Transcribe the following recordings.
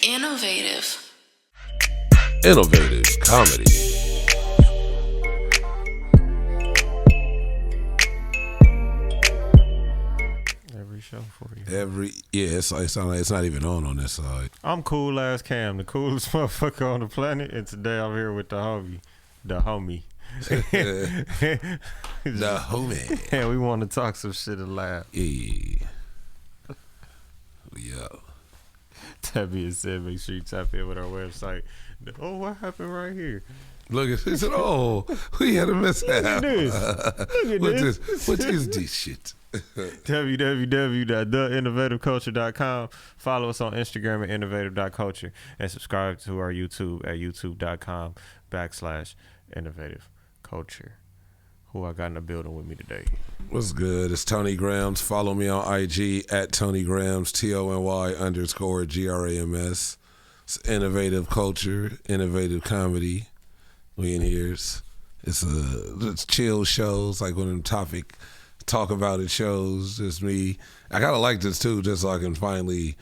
Innovative. Innovative comedy. Every show for you. It's not even on this side. I'm cool ass Cam, the coolest motherfucker on the planet, and today I'm here with the homie. The homie. And we want to talk some shit and laugh. Yeah. That being said, make sure you tap in with our website. Oh, what happened right here? Look at this. Oh, we had a mishap. Look at this. Look at this. What is this shit? www.theinnovativeculture.com. Follow us on Instagram at innovative.culture and subscribe to our YouTube at youtube.com/innovativeculture. Who I got in the building with me today? What's good? It's Tony Grams. Follow me on IG at Tony Grams, TONY_GRAMS. It's innovative culture, innovative comedy. We in here. It's chill shows, like one of them topic talk about it shows. Just me. I kind of like this too, just so I can finally.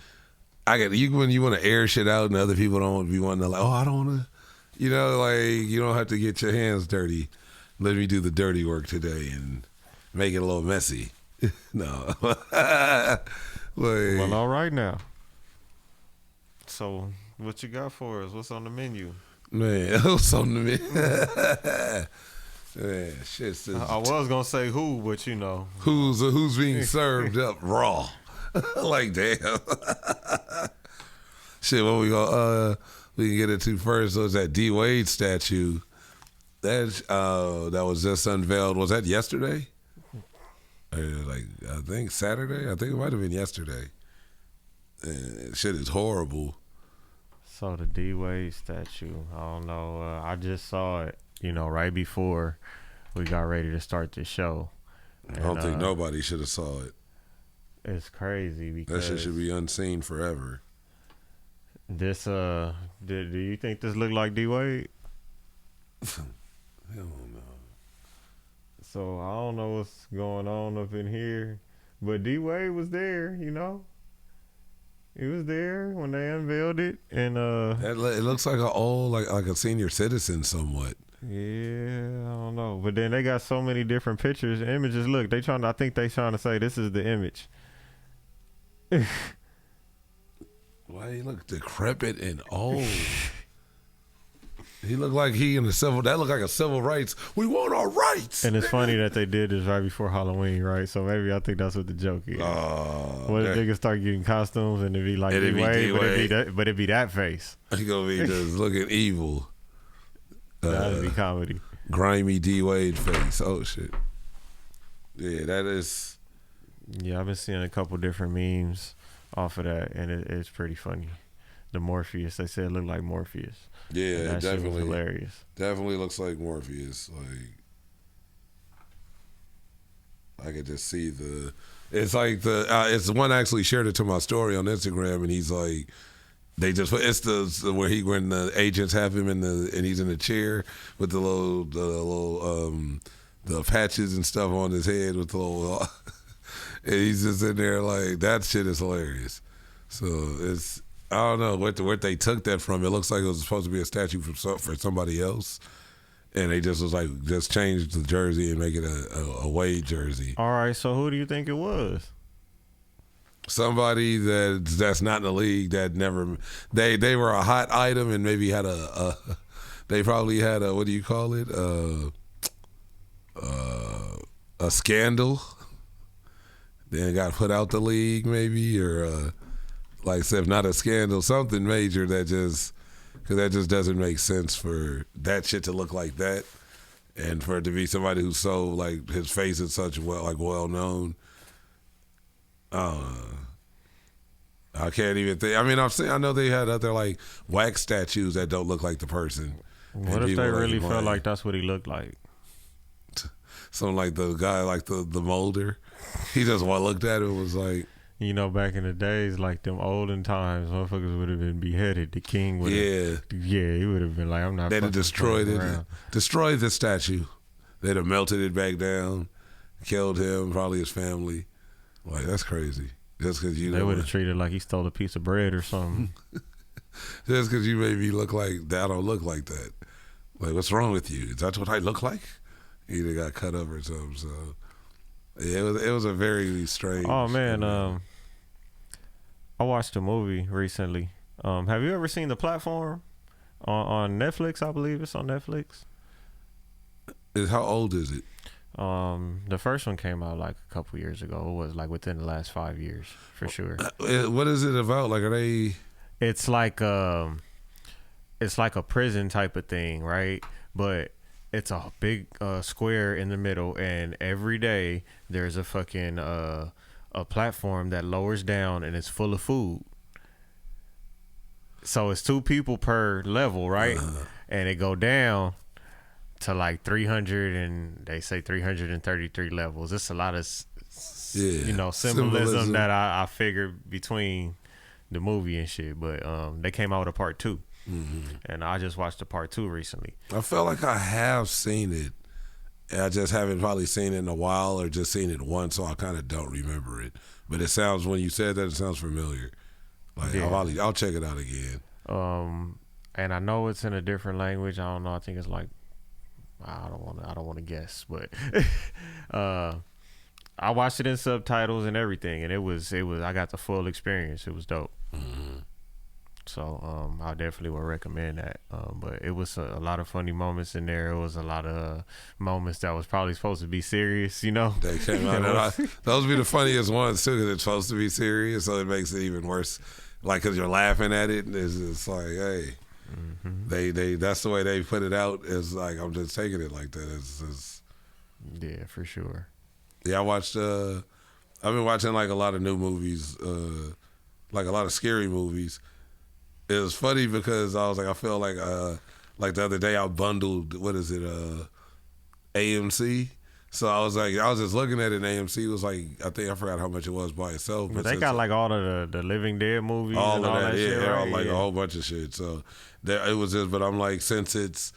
When you want to air shit out and other people don't be wanting to like, oh, I don't want to. You know, like you don't have to get your hands dirty. Let me do the dirty work today and make it a little messy. No. Well, all right now. So, what you got for us? What's on the menu? Man, what's on the menu? Man, shit. I was gonna say who, but you know, who's being served up raw? Like damn. Shit, what we we can get into first was that D Wade statue. That was just unveiled. Was that yesterday? I think Saturday. I think it might have been yesterday. And shit is horrible. So the D Wade statue. I don't know. I just saw it. Right before we got ready to start the show. I don't think nobody should have saw it. It's crazy because that shit should be unseen forever. This do you think this looked like D Wade? Hell no. So I don't know what's going on up in here, but D Wade was there. He was there when they unveiled it, and it looks like an old, like a senior citizen, somewhat. Yeah, I don't know, but then they got so many different pictures, images. Look, I think they trying to say this is the image. Why he look decrepit and old? He looked like that looked like a civil rights. We want our rights. And it's funny that they did this right before Halloween, right? So maybe I think that's what the joke is. What if niggas start getting costumes and it'd be like D-Wade, but it'd be that face. He gonna be just looking evil. That'd be comedy. Grimy D Wade face. Oh shit. Yeah, that is. Yeah, I've been seeing a couple different memes off of that, and it's pretty funny. The Morpheus, they said it looked like Morpheus. Yeah, that definitely shit was hilarious. Definitely looks like Morpheus. Like I could just see it's like it's one actually shared it to my story on Instagram, and he's like, they just put it's when the agents have him and he's in the chair with the patches and stuff on his head with the little, and he's just in there like that shit is hilarious. So it's. I don't know where they took that from. It looks like it was supposed to be a statue for somebody else, and they just changed the jersey and make it a Wade jersey. All right, so who do you think it was? Somebody that's not in the league that never they were a hot item and maybe had they probably had a, what do you call it, a scandal, then got put out the league maybe, or like I said, if not a scandal, something major because that just doesn't make sense for that shit to look like that, and for it to be somebody who's so like his face is such well known. I can't even think. I mean, I know they had other like wax statues that don't look like the person. What if they really felt like that's what he looked like? Something like the guy, like the molder. He just looked at it and was like. Back in the days, like them olden times, motherfuckers would have been beheaded. The king would have. Yeah, he would have been like, I'm not. They'd have destroyed the statue. They'd have melted it back down, killed him, probably his family. Like, that's crazy. Just because they would have treated like he stole a piece of bread or something. Just because you made me look like that, I don't look like that. Like, what's wrong with you? Is that what I look like? Either got cut up or something. So yeah, it was a very strange. Oh man, I watched a movie recently. Have you ever seen The Platform on Netflix? I believe it's on Netflix. How old is it? The first one came out like a couple years ago. It was like within the last 5 years for sure. What is it about? Like, are they? It's like a prison type of thing, right? But it's a big square in the middle, and every day there's a fucking a platform that lowers down, and it's full of food. So it's 2 people per level, right? And it go down to like 300, and they say 333 levels. It's a lot of symbolism that I figured between the movie and shit. But they came out with a part 2. And I just watched the part 2 recently. I felt like I have seen it. I just haven't probably seen it in a while, or just seen it once, so I kind of don't remember it. But it sounds, when you said that, it sounds familiar. Like, yeah. I'll check it out again. And I know it's in a different language. I don't know. I think it's like, I don't want to guess, but I watched it in subtitles and everything, and it was I got the full experience. It was dope. So I definitely would recommend that. But it was a lot of funny moments in there. It was a lot of moments that was probably supposed to be serious, you know. They came out. Those be the funniest ones too, because it's supposed to be serious, so it makes it even worse. Like, because you're laughing at it, and it's like, hey, they that's the way they put it out. It's like, I'm just taking it like that. It's yeah, for sure. Yeah, I watched. I've been watching like a lot of new movies, like a lot of scary movies. It was funny because I was like, I felt like the other day I bundled, what is it, AMC. So I was just looking at it, and AMC was like, I think I forgot how much it was by itself. But they got like all of the Living Dead movies, all and all that shit, yeah, right? Like a whole bunch of shit. So it was just, but I'm like, since it's,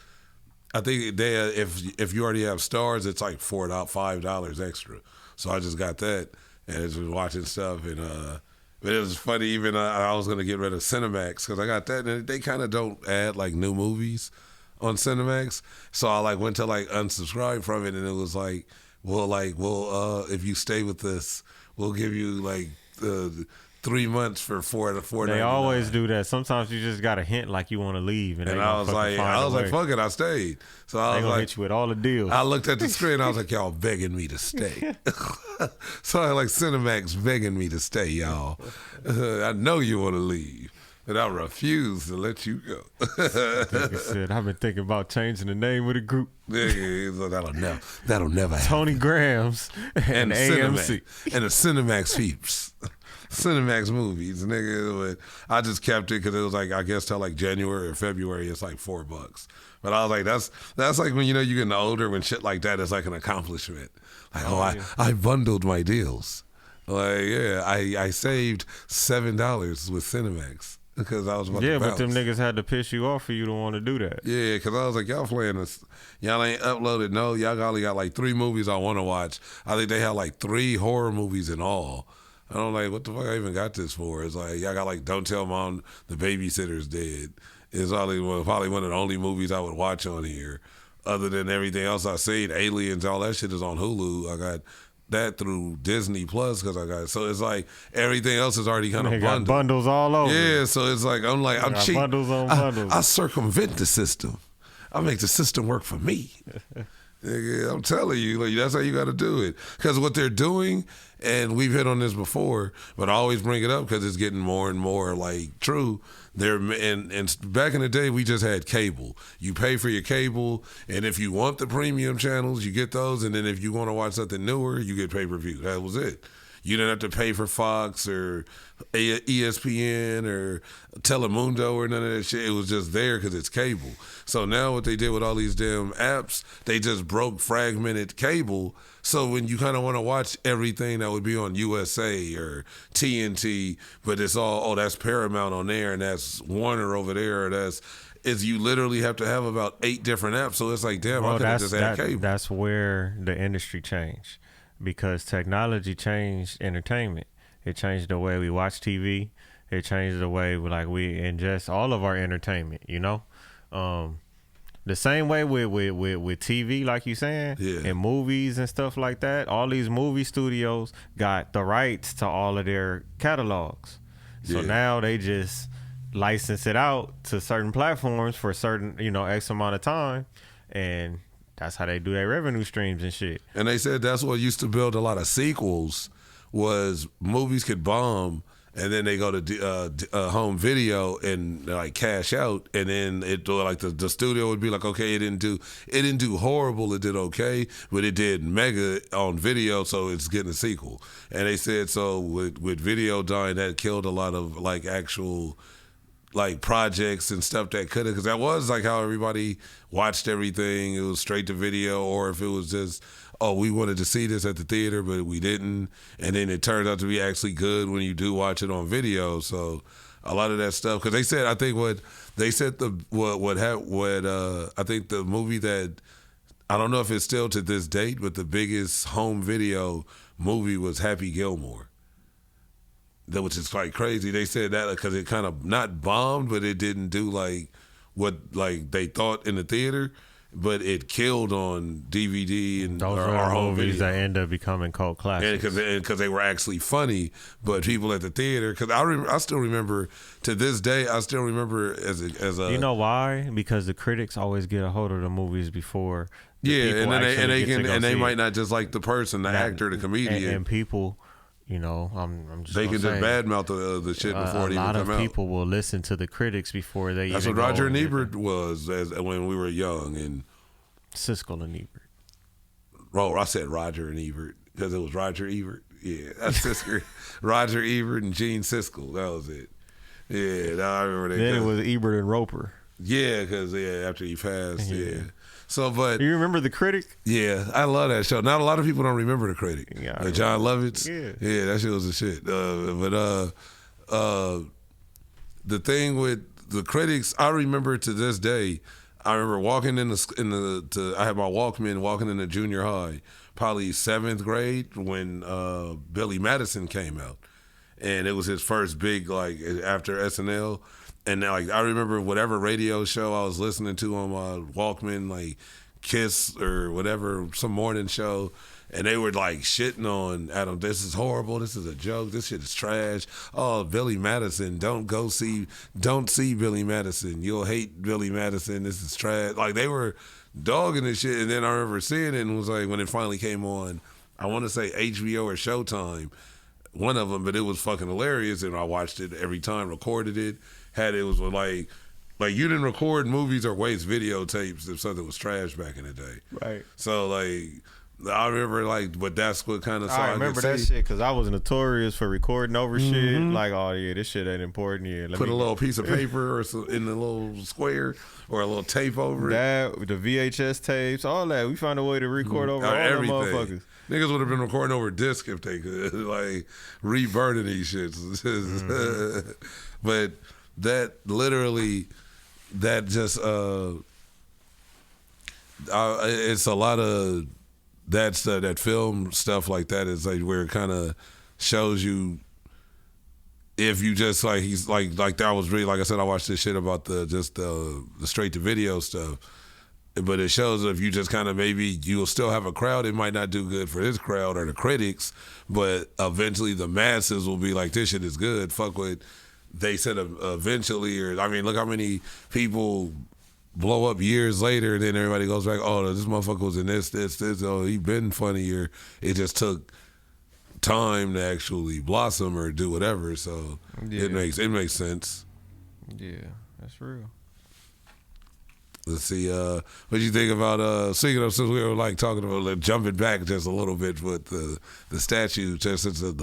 I think if you already have Stars, it's like $5 extra. So I just got that, and just was watching stuff, and but it was funny. Even I was gonna get rid of Cinemax because I got that, and they kind of don't add like new movies on Cinemax. So I like went to like unsubscribe from it, and it was like, well, if you stay with this, we'll give you like 3 months for $4. They always do that. Sometimes you just got a hint like you want to leave, and I was like, fuck it, I stayed. So I was like, hit you with all the deals. I looked at the screen, I was like, y'all begging me to stay. So I like Cinemax begging me to stay, y'all. I know you want to leave, but I refuse to let you go. Like I said, I've been thinking about changing the name of the group. That'll never happen. Tony Grams and AMC and the Cinemax peeps. Cinemax movies, nigga. I just kept it because it was like, I guess till like January or February, it's like $4. But I was like, that's like when you're getting older, when shit like that is like an accomplishment. Like, yeah. I bundled my deals. Like, yeah, I saved $7 with Cinemax because I was about to bounce. But them niggas had to piss you off for you to want to do that. Yeah, because I was like, y'all playing this, y'all ain't uploaded. No, y'all only got like 3 movies I want to watch. I think they had like 3 horror movies in all. I don't like, what the fuck I even got this for? It's like, y'all got like Don't Tell Mom the Babysitter's Dead. It's probably one of the only movies I would watch on here. Other than everything else I seen, Aliens, all that shit is on Hulu. I got that through Disney Plus because I got it. So it's like everything else is already kind of bundled. Got bundles all over. Yeah, so it's like, I'm cheap. Bundles on bundles. I circumvent the system. I make the system work for me. Nigga, I'm telling you, like, that's how you got to do it. Because what they're doing, and we've hit on this before, but I always bring it up because it's getting more and more like true. And back in the day, we just had cable. You pay for your cable, and if you want the premium channels, you get those. And then if you want to watch something newer, you get pay-per-view. That was it. You didn't have to pay for Fox or ESPN or Telemundo or none of that shit. It was just there because it's cable. So now what they did with all these damn apps, they just broke fragmented cable. So when you kind of want to watch everything that would be on USA or TNT, but it's all, that's Paramount on there and that's Warner over there, is you literally have to have about 8 different apps. So it's like, damn, I could have just had cable. That's where the industry changed. Because technology changed entertainment. It changed the way we watch TV. It changed the way we ingest all of our entertainment. The same way with TV, like you saying, Yeah. and movies and stuff like that. All these movie studios got the rights to all of their catalogs. So Yeah. now they just license it out to certain platforms for certain, X amount of time. And that's how they do their revenue streams and shit. And they said that's what used to build a lot of sequels was movies could bomb and then they go to home video and like cash out, and then it like the studio would be like, okay, it didn't do horrible, it did okay, but it did mega on video, so it's getting a sequel. And they said so with video dying, that killed a lot of like actual like projects and stuff that could have, because that was like how everybody watched everything. It was straight to video, or if it was just, oh, we wanted to see this at the theater, but we didn't. And then it turns out to be actually good when you do watch it on video. So a lot of that stuff, because they said, I think I think the movie that, I don't know if it's still to this date, but the biggest home video movie was Happy Gilmore. Which is quite crazy. They said that because it kind of not bombed, but it didn't do like what like they thought in the theater, but it killed on DVD and those are movies that end up becoming cult classics. And because they were actually funny, but people at the theater, because I still remember to this day, I still remember as a you know why? Because the critics always get a hold of the movies before. And then they might not just like the person, the actor, the comedian, and people. I'm just. They can just badmouth the shit before it even come out. A lot of people will listen to the critics before they. That's even what Roger and Ebert was when we were young, and Siskel and Ebert. Oh, I said Roger and Ebert because it was Roger Ebert. Yeah, that's Siskel. Roger Ebert and Gene Siskel. That was it. Yeah, I remember that. Then it was Ebert and Roper. Yeah, because after he passed, yeah. So, but you remember The Critic? Yeah, I love that show. Not a lot of people don't remember The Critic. Yeah, like John Lovitz. Yeah, that shit was the shit. The thing with The Critics, I remember to this day. I remember walking I had my Walkman walking in the junior high, probably 7th grade when Billy Madison came out, and it was his first big like after SNL. And like I remember whatever radio show I was listening to on my Walkman, like Kiss or whatever, some morning show, and they were like shitting on Adam. This is horrible. This is a joke. This shit is trash. Oh, Billy Madison, don't see Billy Madison. You'll hate Billy Madison. This is trash. Like they were dogging this shit. And then I remember seeing it and was like, when it finally came on, I want to say HBO or Showtime, one of them, but it was fucking hilarious. And I watched it every time, recorded it. It was like you didn't record movies or waste videotapes if something was trash back in the day. Right. So like I remember but that's what kind of. I remember that shit because I was notorious for recording over shit. Like, oh yeah, this shit ain't important. Yeah, put a little piece of paper or in a little square or a little tape over it. The VHS tapes, all that. We found a way to record over all everything. them motherfuckers. Niggas would have been recording over disc if they could, like reburning these shits. But that literally, that just it's a lot of that film stuff like that is like where it kind of shows you if you just like he's like that was really, like I said, I watched this shit about the straight to video stuff, but it shows if you just kind of maybe you'll still have a crowd. It might not do good for this crowd or the critics, but eventually the masses will be like, this shit is good. Fuck what they said eventually, or I mean, look how many people blow up years later, and then everybody goes back, oh, this motherfucker was in this, oh, he been funny, or it just took time to actually blossom or do whatever. So it makes sense. Yeah, that's real. Let's see, what do you think about speaking of, since we were like talking about like, jumping back just a little bit with the statue, just since the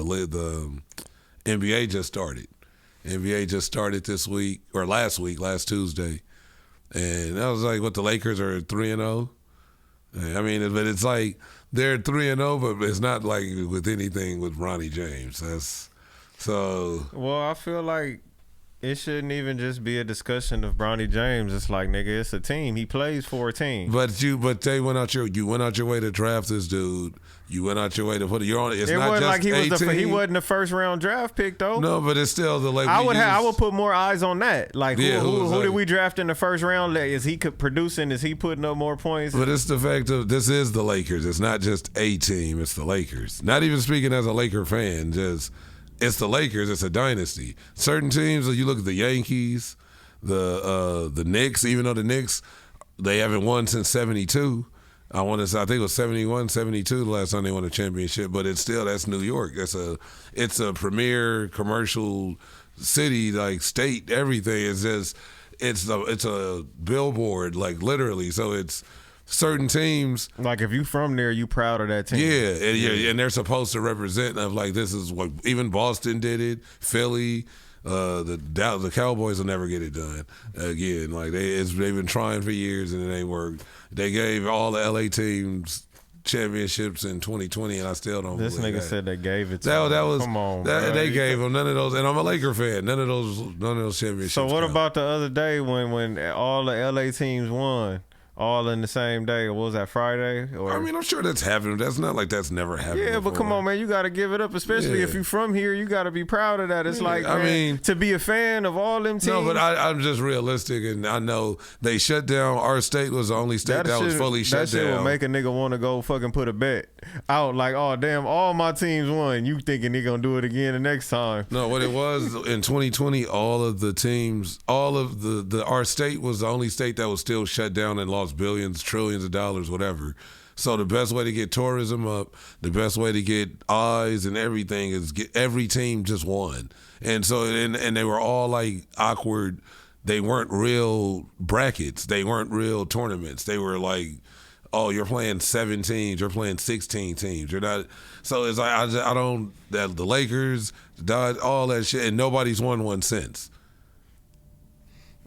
NBA just started. NBA just started this week or last Tuesday, and that was like what the Lakers are 3-0. I mean, but it's like they're 3-0, but it's not like with anything with Ronnie James. That's so. Well, I feel like It shouldn't even just be a discussion of Bronny James. It's like, nigga, it's a team. He plays for a team. But they went out you went out your way to draft this dude. You went out your way to put it. You're on. It's It not wasn't just like he team. wasn't the first round draft pick though. No, but it's still the like. I would put more eyes on that. Like, Yeah, who did we draft in the first round? Like, is he producing? Is he putting up more points? But it's the fact of this is the Lakers. It's not just a team. It's the Lakers. Not even speaking as a Laker fan. Just it's the Lakers. It's a dynasty. Certain teams. You look at the Yankees, the Knicks. Even though the Knicks they haven't won since '72. I want to say I think it was 71, 72 the last time they won a championship. But it's still that's New York. It's a premier commercial city, like state. Everything is just it's a billboard, like literally. So it's certain teams. Like, if you from there, you proud of that team. Yeah, and they're supposed to represent. Of like this is what even Boston did it, Philly. The Cowboys will never get it done again. Like they've been trying for years and it ain't worked. They gave all the LA teams championships in 2020, and I still don't. This believe nigga that. said they gave it to That him. was Come on, that, bro. they gave them none of those, and I'm a Laker fan. None of those championships. So what count. about the other day when all the LA teams won, all in the same day? What was that, Friday? Or I mean, I'm sure that's happened. That's not like that's never happened. yeah, but come before. on, man, you got to give it up, especially Yeah. if you from here. You got to be proud of that. It's like, I man, mean- to be a fan of all them teams. No, but I'm just realistic, and I know they shut down. Our state was the only state that was fully shut that shit will down. make a nigga want to go fucking put a bet out. Like, oh damn, all my teams won. You thinking they gonna do it again the next time? No, what it was in 2020, all of the teams, all of our state was the only state that was still shut down and lost billions, trillions of dollars, whatever. So the best way to get tourism up, the best way to get eyes and everything is get every team just won. And so and they were all like awkward. They weren't real brackets. They weren't real tournaments. They were like, oh, you're playing 7 teams. You're playing 16 teams. You're not. So it's like I don't. The Lakers, the Dodgers, all that shit, and nobody's won one since.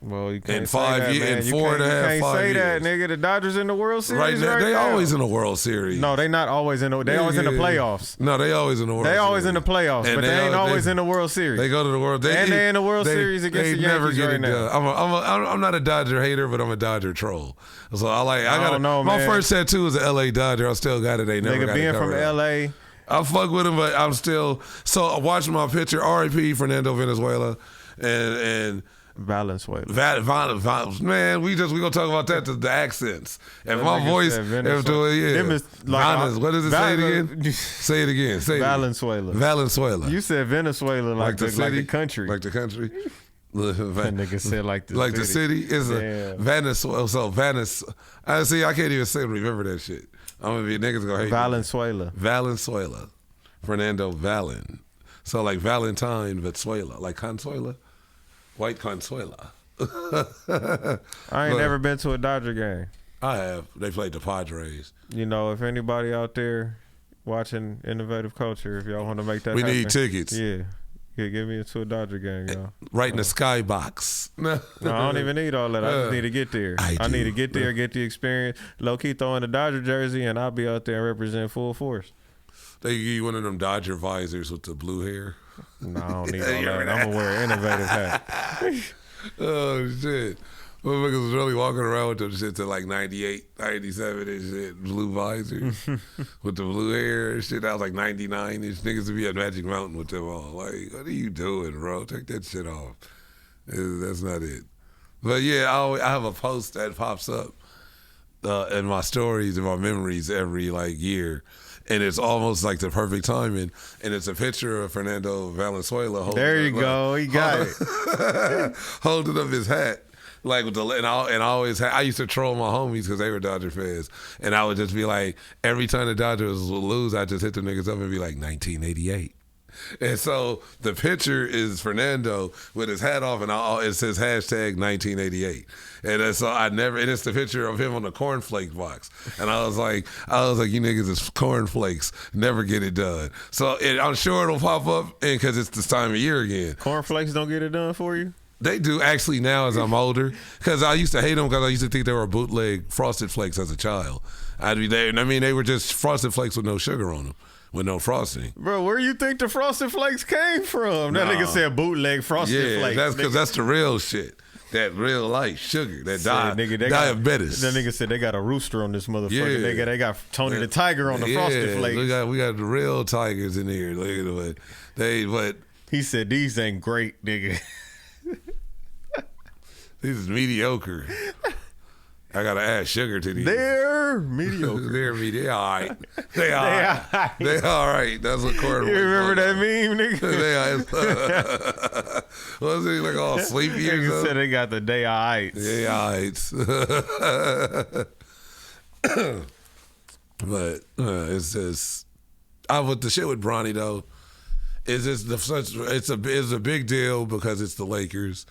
Well, you can't In say 5 that, years, man. in You 4 and a can't- half, You can't 5 say that, years. nigga. The Dodgers in the World Series Right now, they now. always in the World Series. No, they not always in the. They always in the Yeah. playoffs. No, they always in the World They Series. always in the playoffs, And but they ain't always they- in the World Series. They go to the World. And they in the World Series against the never Yankees get right it now. done. I'm not a Dodger hater, but I'm a Dodger troll. So I don't know, my man. first tattoo is an LA Dodger. I still got it. They never Nigga got being it from covered up. LA. I fuck with him, but I'm still. So watching my picture, R.I.P. Fernando Venezuela, and Valenzuela. man, we gonna talk about that. The accents and That my nigga voice. said If Venezuela. yeah. Them is like- what does it say it again? Say it again. Say it. Valenzuela. Valenzuela. You said Venezuela like the city, country. like the country. That nigga said like the Like city. the city is a Damn. Venezuela. So Venezuela. I see. I can't even say remember that shit. I'm gonna be niggas gonna hate me. Valenzuela. Valenzuela. Fernando Valen. So like Valentine Venezuela, like Consuela, white Consuela. I ain't Look. never been to a Dodger game. I have. They played the Padres. You know, if anybody out there watching Innovative Culture, if y'all want to make that We happen, need tickets. Yeah. Yeah, get me into a Dodger game, y'all. Right in the skybox. No, I don't even need all that. I just need to get there. I need to do. get there, get the experience. Low key throw in the Dodger jersey, and I'll be out there and represent full force. They give you one of them Dodger visors with the blue hair. No, I don't need all You that. remember I'm gonna wear an Innovative hat. Oh shit. Motherfuckers was really walking around with them shit to like 98, 97 and shit. Blue visors with the blue hair and shit. I was like 99 ish. Niggas would be at Magic Mountain with them all. Like, what are you doing, bro? Take that shit off. That's not it. But yeah, I have a post that pops up in my stories and my memories every like year. And it's almost like the perfect timing. And it's a picture of Fernando Valenzuela holding There you up, go. He got it. holding up his hat. Like with and I always I used to troll my homies because they were Dodger fans, and I would just be like, every time the Dodgers would lose, I just hit the niggas up and be like 1988. And so the picture is Fernando with his hat off, and it says hashtag 1988. And so and it's the picture of him on the cornflake box. And I was like, you niggas is cornflakes, never get it done. So I'm sure it'll pop up, because it's this time of year again. Cornflakes don't get it done for you? They do actually now as I'm older, because I used to hate them because I used to think they were bootleg Frosted Flakes as a child. I'd be there, and I mean they were just Frosted Flakes with no sugar on them. with no frosting. Bro, where you think the Frosted Flakes came from? That nigga said bootleg Frosted Flakes. That's because that's the real shit. That real life sugar. That nigga, diabetes. That nigga said they got a rooster on this motherfucker. Yeah. They got Tony the Tiger on the Frosted Flakes. We got the real tigers in here. Look at what he said these ain't great, nigga. These is mediocre. I gotta add sugar to these. They're mediocre. They all right. They all right. They all right. That's what Corey. You remember that meme, nigga? Was he like all sleepy or something? something? Said they got the day alright. They all right. But it's just, with the shit with Bronny though, it's a big deal because it's the Lakers.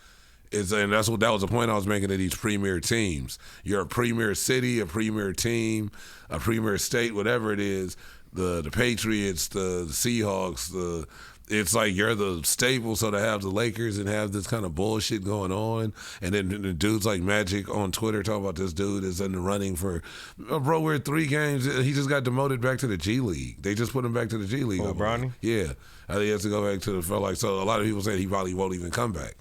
And that was the point I was making of these premier teams. You're a premier city, a premier team, a premier state, whatever it is. The Patriots, the Seahawks, it's like you're the staple. So to have the Lakers and have this kind of bullshit going on, and then the dudes like Magic on Twitter talking about this dude is in the running for, bro, we're 3 games. He just got demoted back to the G League. They just put him back to the G League. Oh, Bronny? Yeah, I think he has to go back to the so a lot of people say he probably won't even come back.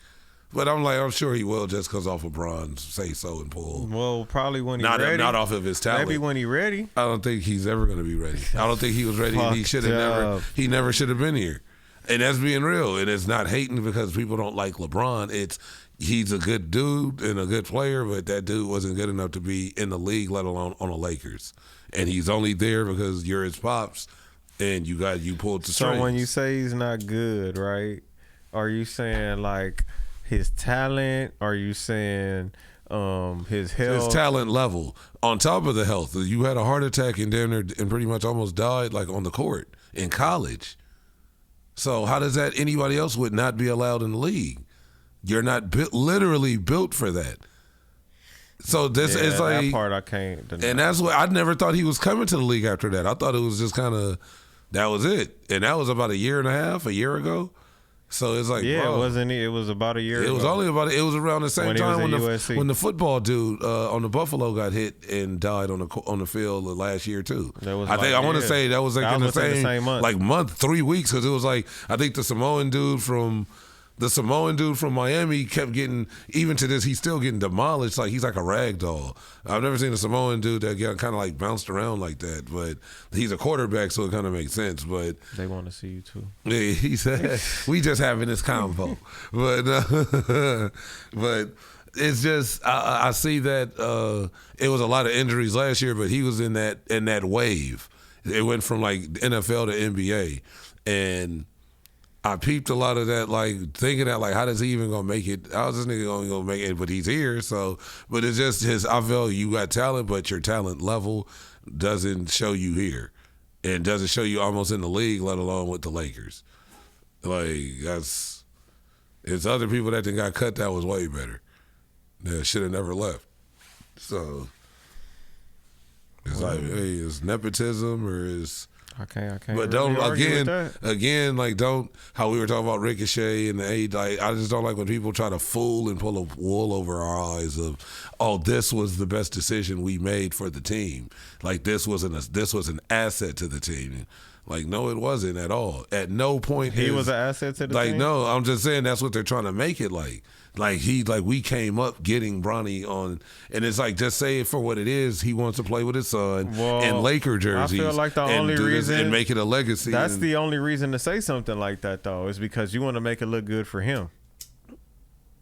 But I'm sure he will just because off of Bron's say so and pull. Well, probably when he's ready. Not off of his talent. Maybe when he's ready. I don't think he's ever going to be ready. I don't think he was ready. And he never should have been here. And that's being real. And it's not hating because people don't like LeBron. He's a good dude and a good player, but that dude wasn't good enough to be in the league, let alone on the Lakers. And he's only there because you're his pops and you pulled the strings. So when you say he's not good, right? Are you saying like his talent? Are you saying his health? His talent level. On top of the health, you had a heart attack and pretty much almost died like on the court in college. So how does that anybody else would not be allowed in the league? You're not literally built for that. So this is like that part I can't deny. And that's what I never thought he was coming to the league after that. I thought it was just kind of that was it, and that was about a year ago. So it's like, yeah, bro, it was about a year ago. It was only it was around the same time when the football dude on the Buffalo got hit and died on the field last year too. I want to say that was like in the same month, 3 weeks, because it was like I think the Samoan dude from Miami kept getting, even to this, he's still getting demolished. Like he's like a rag doll. I've never seen a Samoan dude that got kind of like bounced around like that, but he's a quarterback, so it kind of makes sense. But they want to see you too. Yeah, he said we just having this convo, but it's just I see that it was a lot of injuries last year, but he was in that wave. It went from like NFL to NBA, and I peeped a lot of that, like thinking that, like, how does he even gonna make it? How's this nigga gonna make it? But he's here, so. But it's just I feel you got talent, but your talent level doesn't show you here, and doesn't show you almost in the league, let alone with the Lakers. Like it's other people that got cut that was way better. That should have never left. So it's like, hey, it's nepotism or is. I can't. But don't again, like don't how we were talking about Ricochet and the like. I just don't like when people try to fool and pull a wool over our eyes of, oh, this was the best decision we made for the team. Like this was an asset to the team. Like no, it wasn't at all. At no point he was an asset to the team. Like no, I'm just saying that's what they're trying to make it like. Like we came up getting Bronny on, and it's like just say it for what it is. He wants to play with his son in Laker jerseys. I feel like the only reason and make it a legacy. That's the only reason to say something like that though, is because you want to make it look good for him.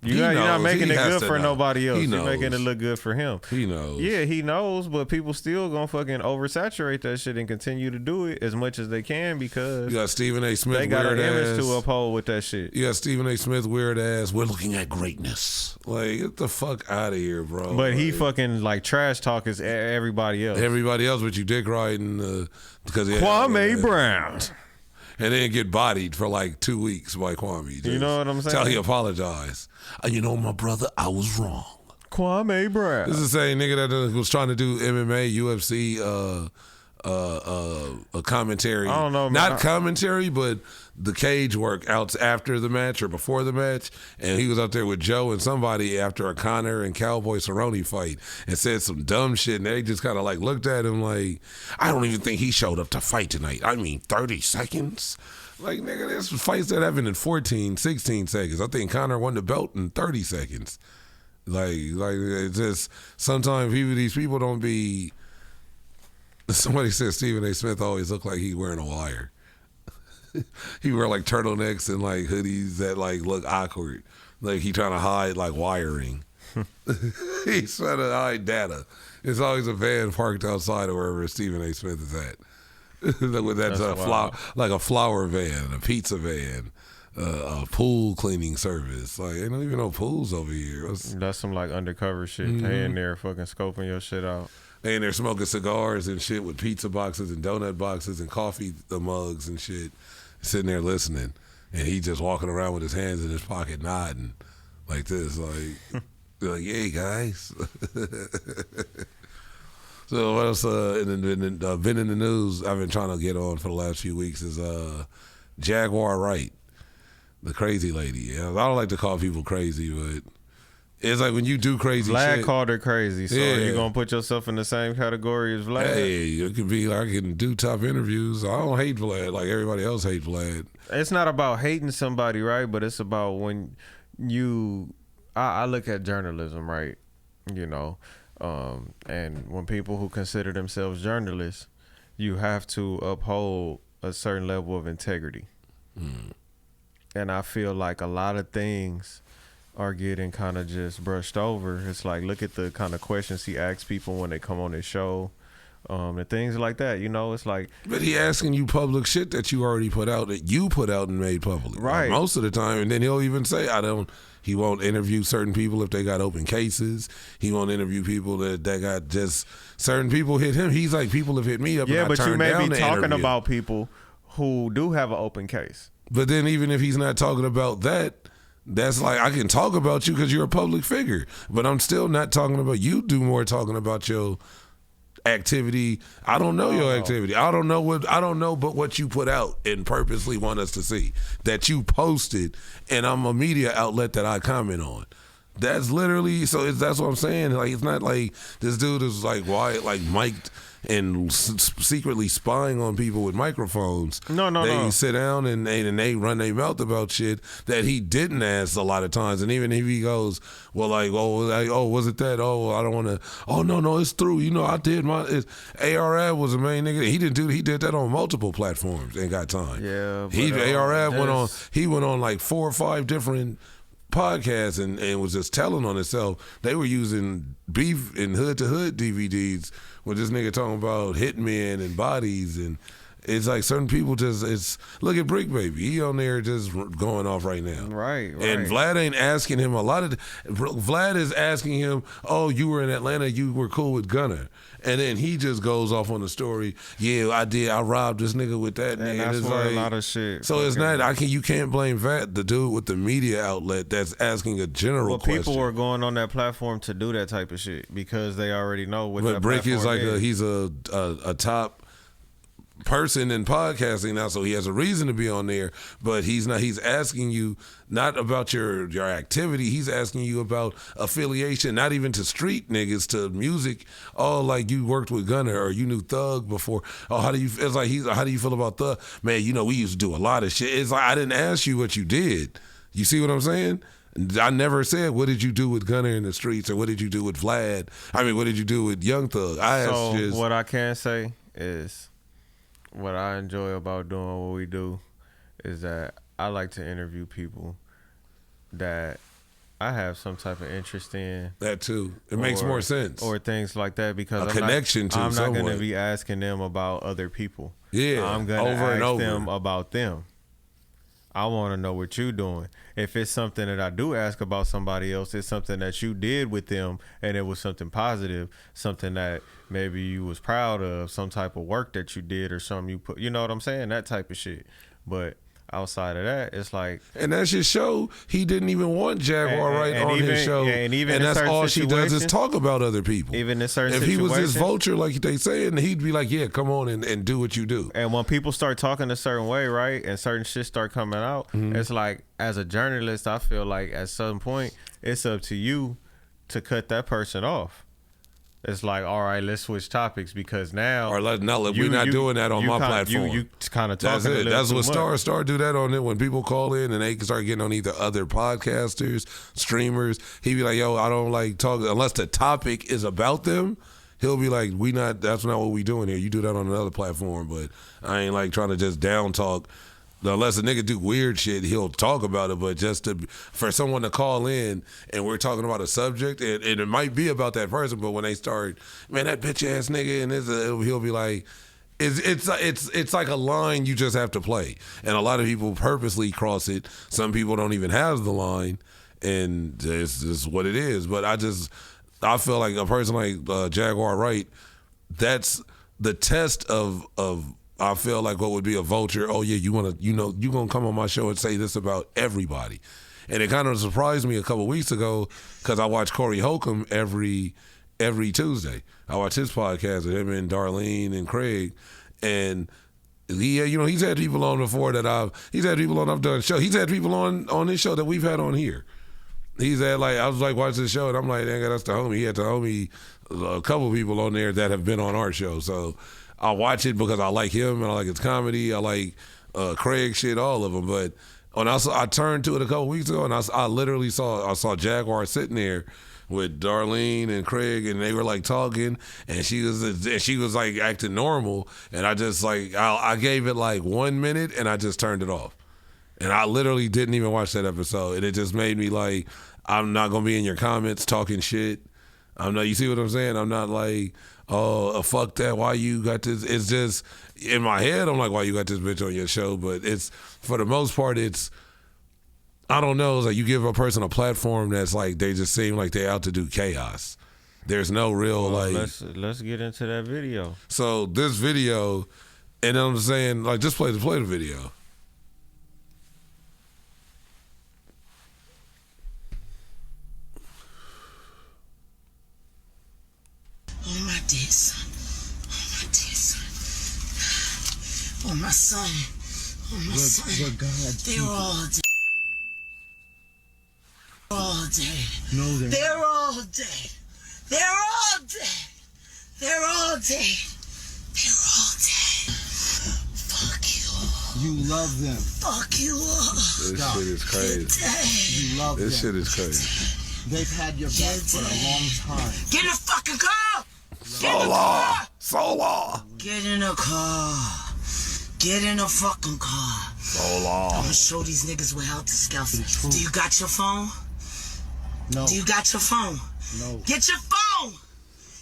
You're not making it good for nobody else. You're making it look good for him. He knows. Yeah, he knows, but people still gonna fucking oversaturate that shit and continue to do it as much as they can because you got Stephen A. Smith. They got an image ass to uphold with that shit. You got Stephen A. Smith weird ass. We're looking at greatness. Like get the fuck out of here, bro. But he fucking like trash talk is everybody else. Everybody else, but you dick riding because Kwame Brown. And then get bodied for like 2 weeks by Kwame. Just you know what I'm saying? Tell he apologized. You know, my brother, I was wrong. Kwame Brown. This is the same nigga that was trying to do MMA, UFC a commentary. I don't know, man. Not commentary, but the cage work out after the match or before the match. And he was out there with Joe and somebody after a Conor and Cowboy Cerrone fight and said some dumb shit. And they just kind of like looked at him like, I don't even think he showed up to fight tonight. I mean, 30 seconds? Like, nigga, there's fights that happen in 14, 16 seconds. I think Conor won the belt in 30 seconds. Like it's just sometimes these people don't be. Somebody said Stephen A. Smith always looked like he wearing a wire. He wear like turtlenecks and like hoodies that like look awkward, like he trying to hide like wiring. He's trying to hide data. It's always a van parked outside of wherever Stephen A. Smith is at. That's like a flower van, a pizza van, a pool cleaning service. Like, ain't even no pools over here. That's some like undercover shit. They in there fucking scoping your shit out. They in there smoking cigars and shit with pizza boxes and donut boxes and coffee mugs and shit, sitting there listening. And he just walking around with his hands in his pocket nodding like this, like, hey, guys. So what else been in the news I've been trying to get on for the last few weeks is Jaguar Wright, the crazy lady. I don't like to call people crazy, but it's like when you do crazy Vlad shit. called her crazy, so Yeah. you gonna put yourself in the same category as Vlad? Hey, it could be like I can do top interviews. I don't hate Vlad like everybody else hate Vlad. It's not about hating somebody, right? But it's about when I look at journalism, right? You know, and when people who consider themselves journalists, you have to uphold a certain level of integrity. And I feel like a lot of things are getting kind of just brushed over. It's like, look at the kind of questions he asks people when they come on his show, and things like that. You know, it's like. But he asking you public shit that you already put out, that you put out and made public. Right. Most of the time. And then he'll even say, he won't interview certain people if they got open cases. He won't interview people that got just certain people hit him. He's like, people have hit me up. Yeah, and I but you turned may down be the talking interview. about people who do have an open case. But then even if he's not talking about that, that's like, I can talk about you because you're a public figure, but I'm still not talking about you. Do more talking about your activity. I don't know your activity. I don't know but what you put out and purposely want us to see that you posted, and I'm a media outlet that I comment on. That's literally, that's what I'm saying. Like, it's not like this dude is like mic'd and secretly spying on people with microphones. No. They sit down and they run their mouth about shit that he didn't ask a lot of times. And even if he goes, well, was it that? Oh, I don't want to. Oh, no, it's through. You know, I did ARAB was the main nigga. He did that on multiple platforms and got time. Yeah, but, ARAB went on like 4 or 5 different podcasts and was just telling on itself. They were using beef and hood to hood DVDs with this nigga talking about hitmen and bodies, and it's like certain people look at Brick Baby. He on there just going off right now. Right. And Vlad ain't asking him Vlad is asking him, oh, you were in Atlanta, you were cool with Gunner. And then he just goes off on the story. Yeah, I robbed this nigga with that nigga. And that's it's where like, a lot of shit. So it's not. You can't blame the dude with the media outlet that's asking a general question. People are going on that platform to do that type of shit because they already know what. But Brick is like is. He's a top person in podcasting now, so he has a reason to be on there. But he's not. He's asking you not about your activity. He's asking you about affiliation, not even to street niggas, to music. Oh, like you worked with Gunner or you knew Thug before. Oh, how do you? It's like how do you feel about Thug? Man, you know we used to do a lot of shit. It's like I didn't ask you what you did. You see what I'm saying? I never said what did you do with Gunner in the streets or what did you do with Vlad. I mean, what did you do with Young Thug? What I can say is, what I enjoy about doing what we do is that I like to interview people that I have some type of interest in. That too. It makes more sense. Or things like that because I'm not going to be asking them about other people. Yeah, I'm going to ask them about them. I want to know what you're doing. If it's something that I do ask about somebody else, it's something that you did with them and it was something positive, something that maybe you was proud of, some type of work that you did or something you put, you know what I'm saying? That type of shit. But outside of that, it's like, And that's his show. He didn't even want Jaguar And- Wright and on even- his show. yeah, and even in that's certain all she does is situations- talk about other people. even in certain If he was this situations- vulture, like they saying, he'd be like, yeah, come on and do what you do. And when people start talking a certain way, right, and certain shit start coming out, it's like, as a journalist, I feel like at some point it's up to you to cut that person off. It's like, all right, let's switch topics because now, Or we're not doing that on my platform. You kind of That's talking. it. A little That's too what much. Star do that on it when people call in and they can start getting on either other podcasters, streamers. He'd be like, "Yo, I don't like talk unless the topic is about them." He'll be like, That's not what we doing here. You do that on another platform, but I ain't like trying to just down talk." Unless a nigga do weird shit, he'll talk about it. But just for someone to call in and we're talking about a subject, and it might be about that person, but when they start, man, that bitch ass nigga, and he'll be like, it's like a line you just have to play, and a lot of people purposely cross it. Some people don't even have the line, and it's just what it is. But I feel like a person like Jaguar Wright, that's the test of. I feel like what would be a vulture. Oh yeah, you gonna come on my show and say this about everybody, and it kind of surprised me a couple weeks ago because I watch Corey Holcomb every Tuesday. I watch his podcast with him and Darlene and Craig, and he's had people on before he's had people on I've done show. He's had people on this show that we've had on here. He's had I was watching the show and I'm like, dang, that's the homie. He had the homie, a couple people on there that have been on our show, so. I watch it because I like him and I like his comedy. I like Craig shit, all of them. But when I turned to it a couple weeks ago and I literally saw Jaguar sitting there with Darlene and Craig and they were like talking and she was like acting normal and I just I gave it like 1 minute and I just turned it off. And I literally didn't even watch that episode and it just made me like, I'm not gonna be in your comments talking shit. You see what I'm saying? I'm not like, oh, fuck that. Why you got this? It's just in my head. I'm like, why you got this bitch on your show? But it's for the most part, I don't know. It's like you give a person a platform that's like they just seem like they're out to do chaos. There's no real Let's get into that video. So this video, and I'm saying like just play the video. Oh my dear son. Oh my dear son. Oh my son. Oh my son. But God, They're all dead. All dead. know that. They're all dead. They're all dead. They're all dead. They're all dead. Fuck you all. You love them. Fuck you all. This shit is crazy. Dead. You love This them. shit is crazy. They've had your back for a long time. Get in the fucking car! Get in the car! Solar. Get in the car. Get in the fucking car. Solar. I'm gonna show these niggas where Helter Skelter. Do you got your phone? No. Do you got your phone? No. Get your phone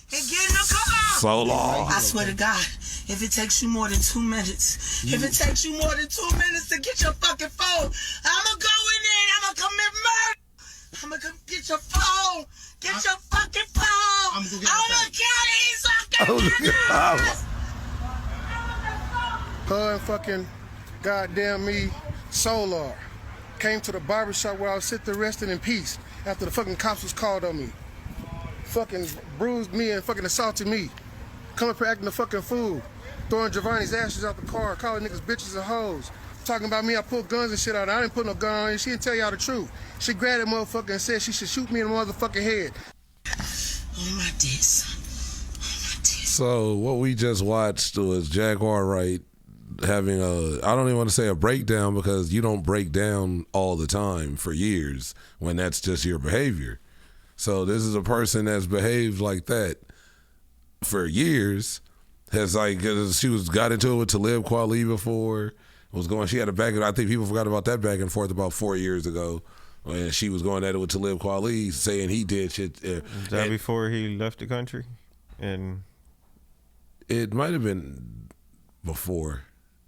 and get in the car. Solar. I swear to God, if it takes you more than 2 minutes, if it takes you more than 2 minutes to get your fucking phone, I'ma go in there and I'ma commit murder. I'ma come get your phone. Get your fucking phone. I'ma go get Oh my my God, he's fucking Oh, God. Her and fucking goddamn me, Solar, came to the barbershop where I was sitting resting in peace after the fucking cops was called on me. Fucking bruised me and fucking assaulted me. Coming up here acting a fucking fool. Throwing Giovanni's ashes out the car, calling niggas bitches and hoes. Talking about me, I pulled guns and shit out. I didn't put no gun on her. She didn't tell y'all the truth. She grabbed that motherfucker and said she should shoot me in the motherfucking head. Oh my dear son. Oh my dear son. So what we just watched was Jaguar Wright having I don't even want to say a breakdown because you don't break down all the time for years when that's just your behavior. So this is a person that's behaved like that for years. Has got into it with Talib Kweli before. She had a back. I think people forgot about that back and forth about 4 years ago when she was going at it with Talib Kweli, saying he did shit. Is that before he left the country? And it might have been before.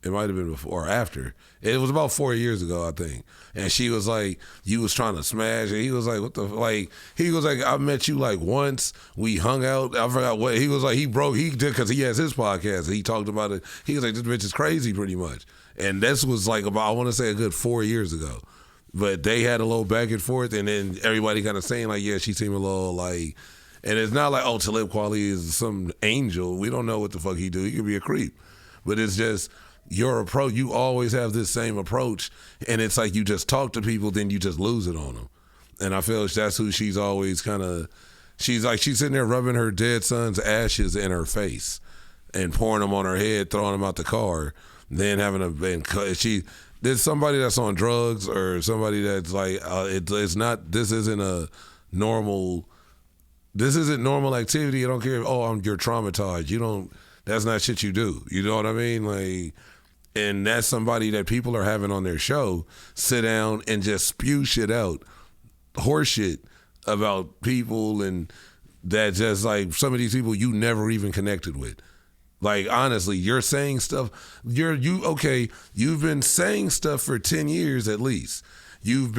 It might have been before or after. It was about 4 years ago, I think. And she was like, you was trying to smash. And he was like, what the, like, he was like, I met you like once. We hung out. I forgot what. He was like, he did, because he has his podcast. And he talked about it. He was like, this bitch is crazy pretty much. And this was like about, I want to say a good 4 years ago. But they had a little back and forth. And then everybody kind of saying like, yeah, she seemed a little like, and it's not like, oh, Talib Kweli is some angel. We don't know what the fuck he do. He could be a creep. But it's just your approach. You always have this same approach. And it's like you just talk to people, then you just lose it on them. And I feel that's who she's always kind of, she's sitting there rubbing her dead son's ashes in her face and pouring them on her head, throwing them out the car, then having there's somebody that's on drugs or somebody that's like, this isn't normal activity. I don't care. You're traumatized. That's not shit you do. You know what I mean? Like, and that's somebody that people are having on their show sit down and just spew shit out, horse shit about people, and that just like some of these people you never even connected with. Like, honestly, you're saying stuff. You've been saying stuff for 10 years at least. You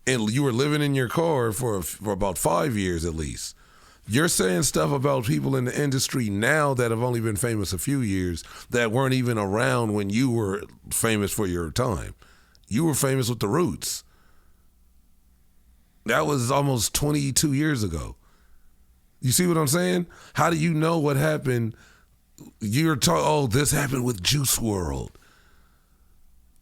were living in your car for about 5 years at least. You're saying stuff about people in the industry now that have only been famous a few years that weren't even around when you were famous for your time. You were famous with the Roots. That was almost 22 years ago. You see what I'm saying? How do you know what happened? You're talking, this happened with Juice WRLD.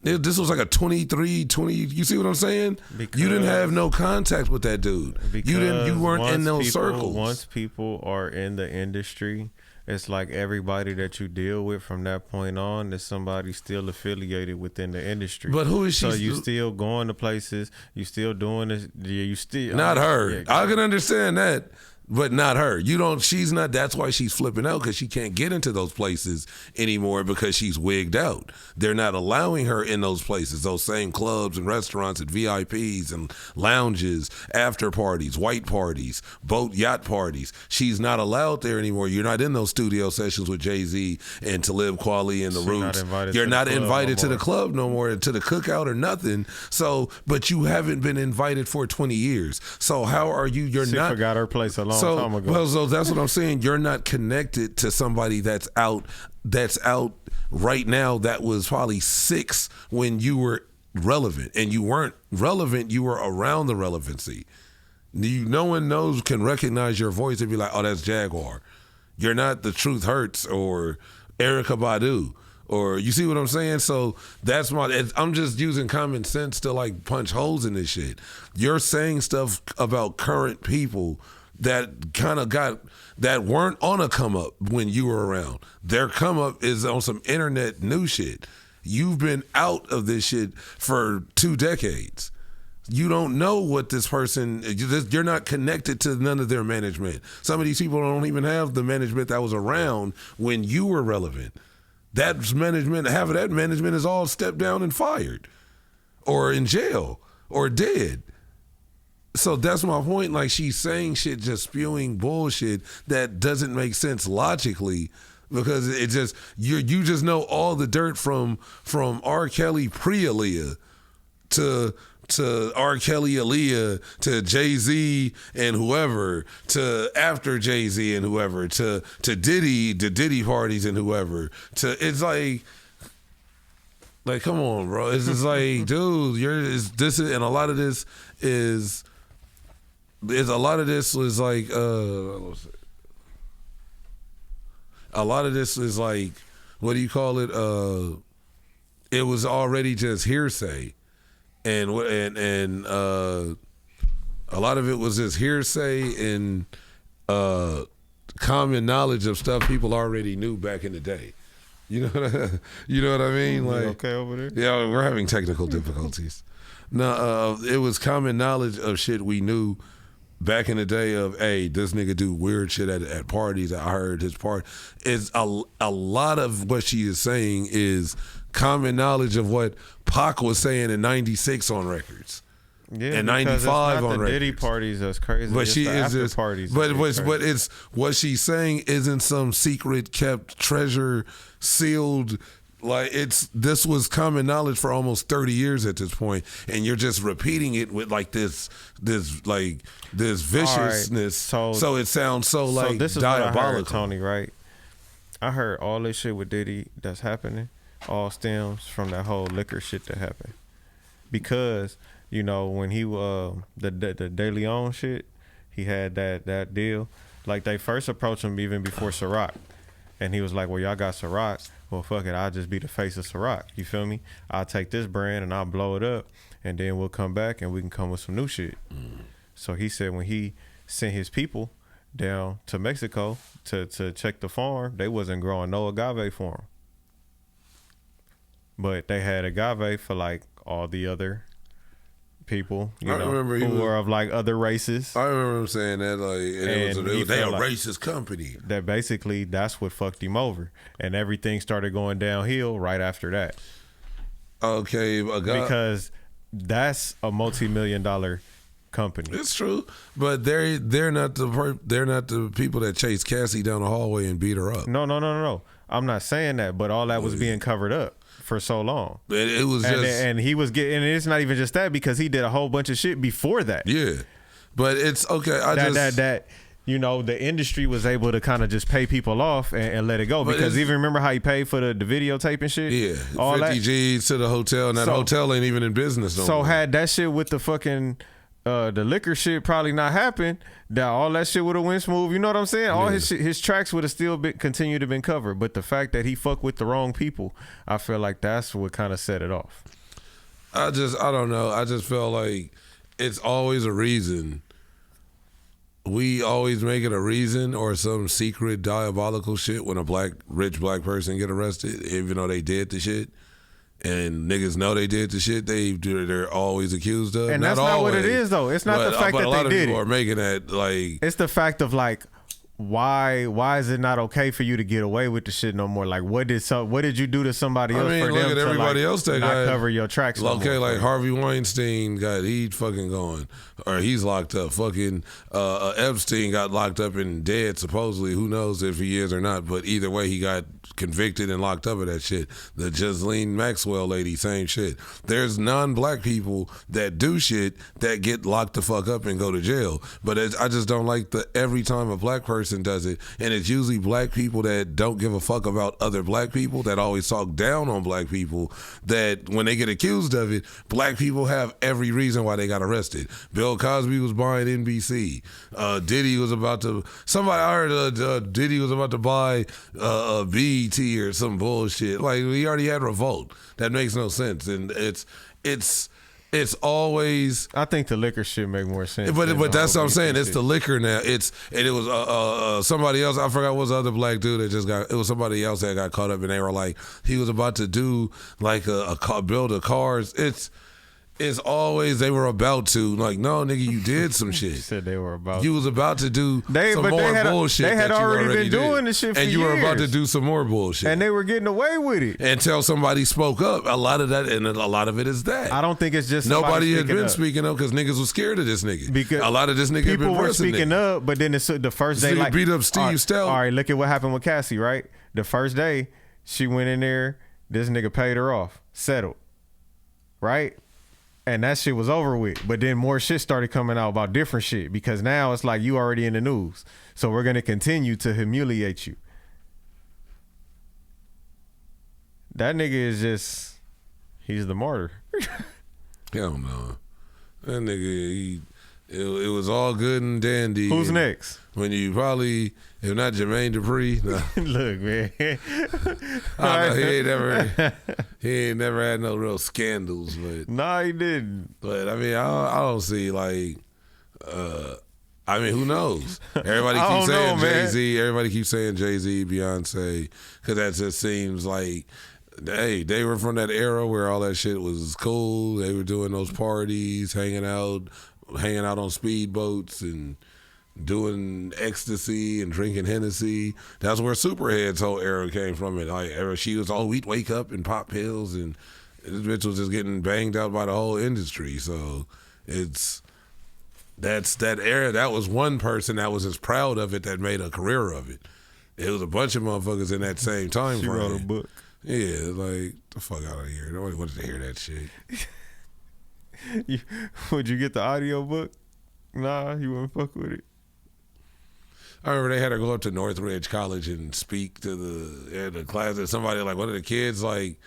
This was like a 20, you see what I'm saying? Because you didn't have no contact with that dude. You weren't in those circles. Once people are in the industry, it's like everybody that you deal with from that point on is somebody still affiliated within the industry. But who is she? So you still going to places, you still doing this, you still... Not her. Yeah, I can understand that. But not her. She's not, that's why she's flipping out, because she can't get into those places anymore because she's wigged out. They're not allowing her in those places, those same clubs and restaurants and VIPs and lounges, after parties, white parties, boat yacht parties. She's not allowed there anymore. You're not in those studio sessions with Jay-Z and Talib Kweli and the Roots. You're not invited to the club no more, to the cookout or nothing. So, but you haven't been invited for 20 years. So how are you? She forgot her place alone. Time ago. Well, so that's what I'm saying. You're not connected to somebody that's out right now that was probably 6 when you were relevant, and you weren't relevant. You were around the relevancy. No one can recognize your voice and be like, oh, that's Jaguar. You're not the Truth Hurts or Erykah Badu. Or you see what I'm saying? So I'm just using common sense to like punch holes in this shit. You're saying stuff about current people that kind of that weren't on a come up when you were around. Their come up is on some internet new shit. You've been out of this shit for 2 decades. You don't know what this person, you're not connected to none of their management. Some of these people don't even have the management that was around when you were relevant. That management, half of that management is all stepped down and fired or in jail or dead. So that's my point. Like, she's saying shit, just spewing bullshit that doesn't make sense logically, because it just you just know all the dirt from R. Kelly pre-Aaliyah to R. Kelly, Aaliyah, to Jay-Z and whoever, to after Jay-Z and whoever, to Diddy, the Diddy parties and whoever. It's like come on, bro. It's just like, dude, and a lot of this is. A lot of this was like, what do you call it? It was already just hearsay, and a lot of it was just hearsay and common knowledge of stuff people already knew back in the day. You know what I mean? Like, okay over there? Yeah, we're having technical difficulties. No, it was common knowledge of shit we knew back in the day of, hey, this nigga do weird shit at parties. I heard his part. It's a lot of what she is saying is common knowledge of what Pac was saying in '96 on records. Yeah, and '95 on records. Diddy parties that's crazy. But she is just parties. But it's what she's saying isn't some secret kept treasure sealed Like this was common knowledge for almost 30 years at this point, and you're just repeating it with like this viciousness. Right, so it sounds so like this is diabolical. what I heard, Tony, right? I heard all this shit with Diddy that's happening all stems from that whole liquor shit that happened. Because, you know, when he the De Leon shit, he had that deal. Like they first approached him even before Ciroc. And he was like, well, y'all got Ciroc. Well, fuck it, I'll just be the face of Ciroc. You feel me? I'll take this brand and I'll blow it up, and then we'll come back and we can come with some new shit. So he said when he sent his people down to Mexico to check the farm, they wasn't growing no agave for him. But they had agave for like all the other people, you know, who were of like other races. I remember him saying that, like, and it was they a like racist company. That basically that's what fucked him over, and everything started going downhill right after that. Okay, because that's a multi-million-dollar company. It's true, but they're not the people that chased Cassie down the hallway and beat her up. No. I'm not saying that, but all that was being covered up for so long. It was and he was getting, and it's not even just that, because he did a whole bunch of shit before that. Yeah, but it's okay. That you know, the industry was able to kind of just pay people off and let it go, because even remember how he paid for the videotape and shit. Yeah, all 50 G's to the hotel, and that hotel ain't even in business no more. Had that shit with the fucking the liquor shit probably not happened, that all that shit would have went smooth. You know what I'm saying? All his tracks would have still continued to been covered. But the fact that he fucked with the wrong people, I feel like that's what kind of set it off. I don't know. I just feel like it's always a reason. We always make it a reason or some secret diabolical shit when a rich black person get arrested, even though they did the shit. And niggas know they did the shit they're always accused of. And that's not what it is, though. It's not the fact that they did it. But a lot of people are making that like... It's the fact of like, why is it not okay for you to get away with the shit no more? Like, what did you do to somebody else for them look at everybody else that not cover your tracks no more? Like Harvey Weinstein he's fucking gone, or he's locked up. Fucking Epstein got locked up and dead, supposedly. Who knows if he is or not, but either way, he got convicted and locked up of that shit. The Ghislaine Maxwell lady, same shit. There's non-black people that do shit that get locked the fuck up and go to jail. But I just don't like every time a black person does it, and it's usually black people that don't give a fuck about other black people, that always talk down on black people, that when they get accused of it, black people have every reason why they got arrested. Bill Cosby was buying NBC. Diddy was about to, I heard Diddy was about to buy BET or some bullshit. Like, he already had Revolt. That makes no sense. And it's always... I think the liquor shit make more sense. But that's what I'm saying. It's the liquor now. It was somebody else. I forgot what was the other black dude that just got... It was somebody else that got caught up, and they were like, he was about to do like build a cars. It's always they were about to, like, no, nigga, you did some shit. You said they were about. You was about to do some more bullshit. They had already been doing this shit for years. And you were about to do some more bullshit. And they were getting away with it. Until somebody spoke up. A lot of that, and a lot of it is that. I don't think it's just nobody had been speaking up because niggas was scared of this nigga. Because a lot of this nigga people were speaking up, but then the first day, like, beat up Steve Stout. All right, look at what happened with Cassie, right? The first day, she went in there, this nigga paid her off, settled, right? And that shit was over with. But then more shit started coming out about different shit, because now it's like you already in the news. So we're going to continue to humiliate you. That nigga is just, he's the martyr. Hell no. That nigga, it was all good and dandy. Who's next? When you probably, if not Jermaine Dupri. No. Look, man. He ain't never had no real scandals, but nah, he didn't. But I mean, I don't see like, I mean, who knows? Everybody keeps saying Jay-Z. Everybody keeps saying Jay-Z, Beyonce, because that just seems like, hey, they were from that era where all that shit was cool. They were doing those parties, hanging out on speedboats and doing ecstasy and drinking Hennessy. That's where Superhead's whole era came from. It like she was all, we'd wake up and pop pills, and this bitch was just getting banged out by the whole industry. So that's that era. That was one person that was as proud of it that made a career of it. It was a bunch of motherfuckers in that same time frame. She wrote a book. Yeah, like the fuck out of here. Nobody wanted to hear that shit. Would you get the audio book? Nah, you wouldn't fuck with it. I remember they had her go up to Northridge College and speak to the class. And somebody, like one of the kids, like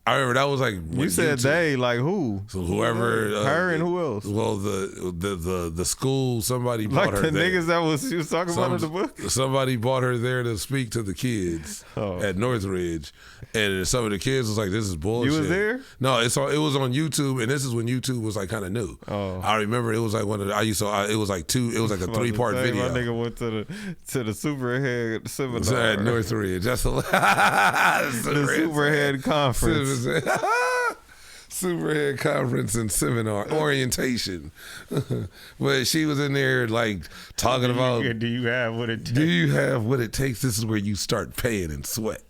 I remember that was like You said they, like who? So whoever, her and who else? Well, the school, somebody brought Like her the there. niggas that she was talking about in the book. Somebody brought her there to speak to the kids at Northridge, and some of the kids was like, "This is bullshit." You was there? No, it was on YouTube, and this is when YouTube was like kind of new. Oh. I remember it was like one of the, it was like a 3-part video. My nigga went to the Superhead seminar At Northridge. That's the Superhead conference. Superhead conference and seminar orientation. But she was in there like talking about, do you have what it takes? do you have what it takes? This is where you start paying and sweat.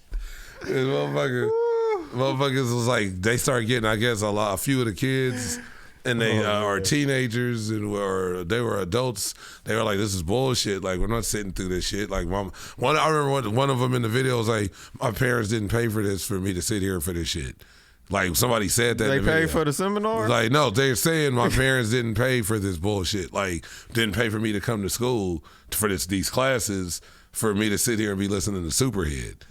And motherfuckers was like, they started getting, I guess, a few of the kids, and they are teenagers or they were adults. They were like, this is bullshit. Like, we're not sitting through this shit. Like, I remember one of them in the video was like, my parents didn't pay for this for me to sit here for this shit. Like, somebody said that. They in the paid video. for the seminar? Like, no, they're saying my parents didn't pay for this bullshit. Like, didn't pay for me to come to school for these classes for me to sit here and be listening to Superhead.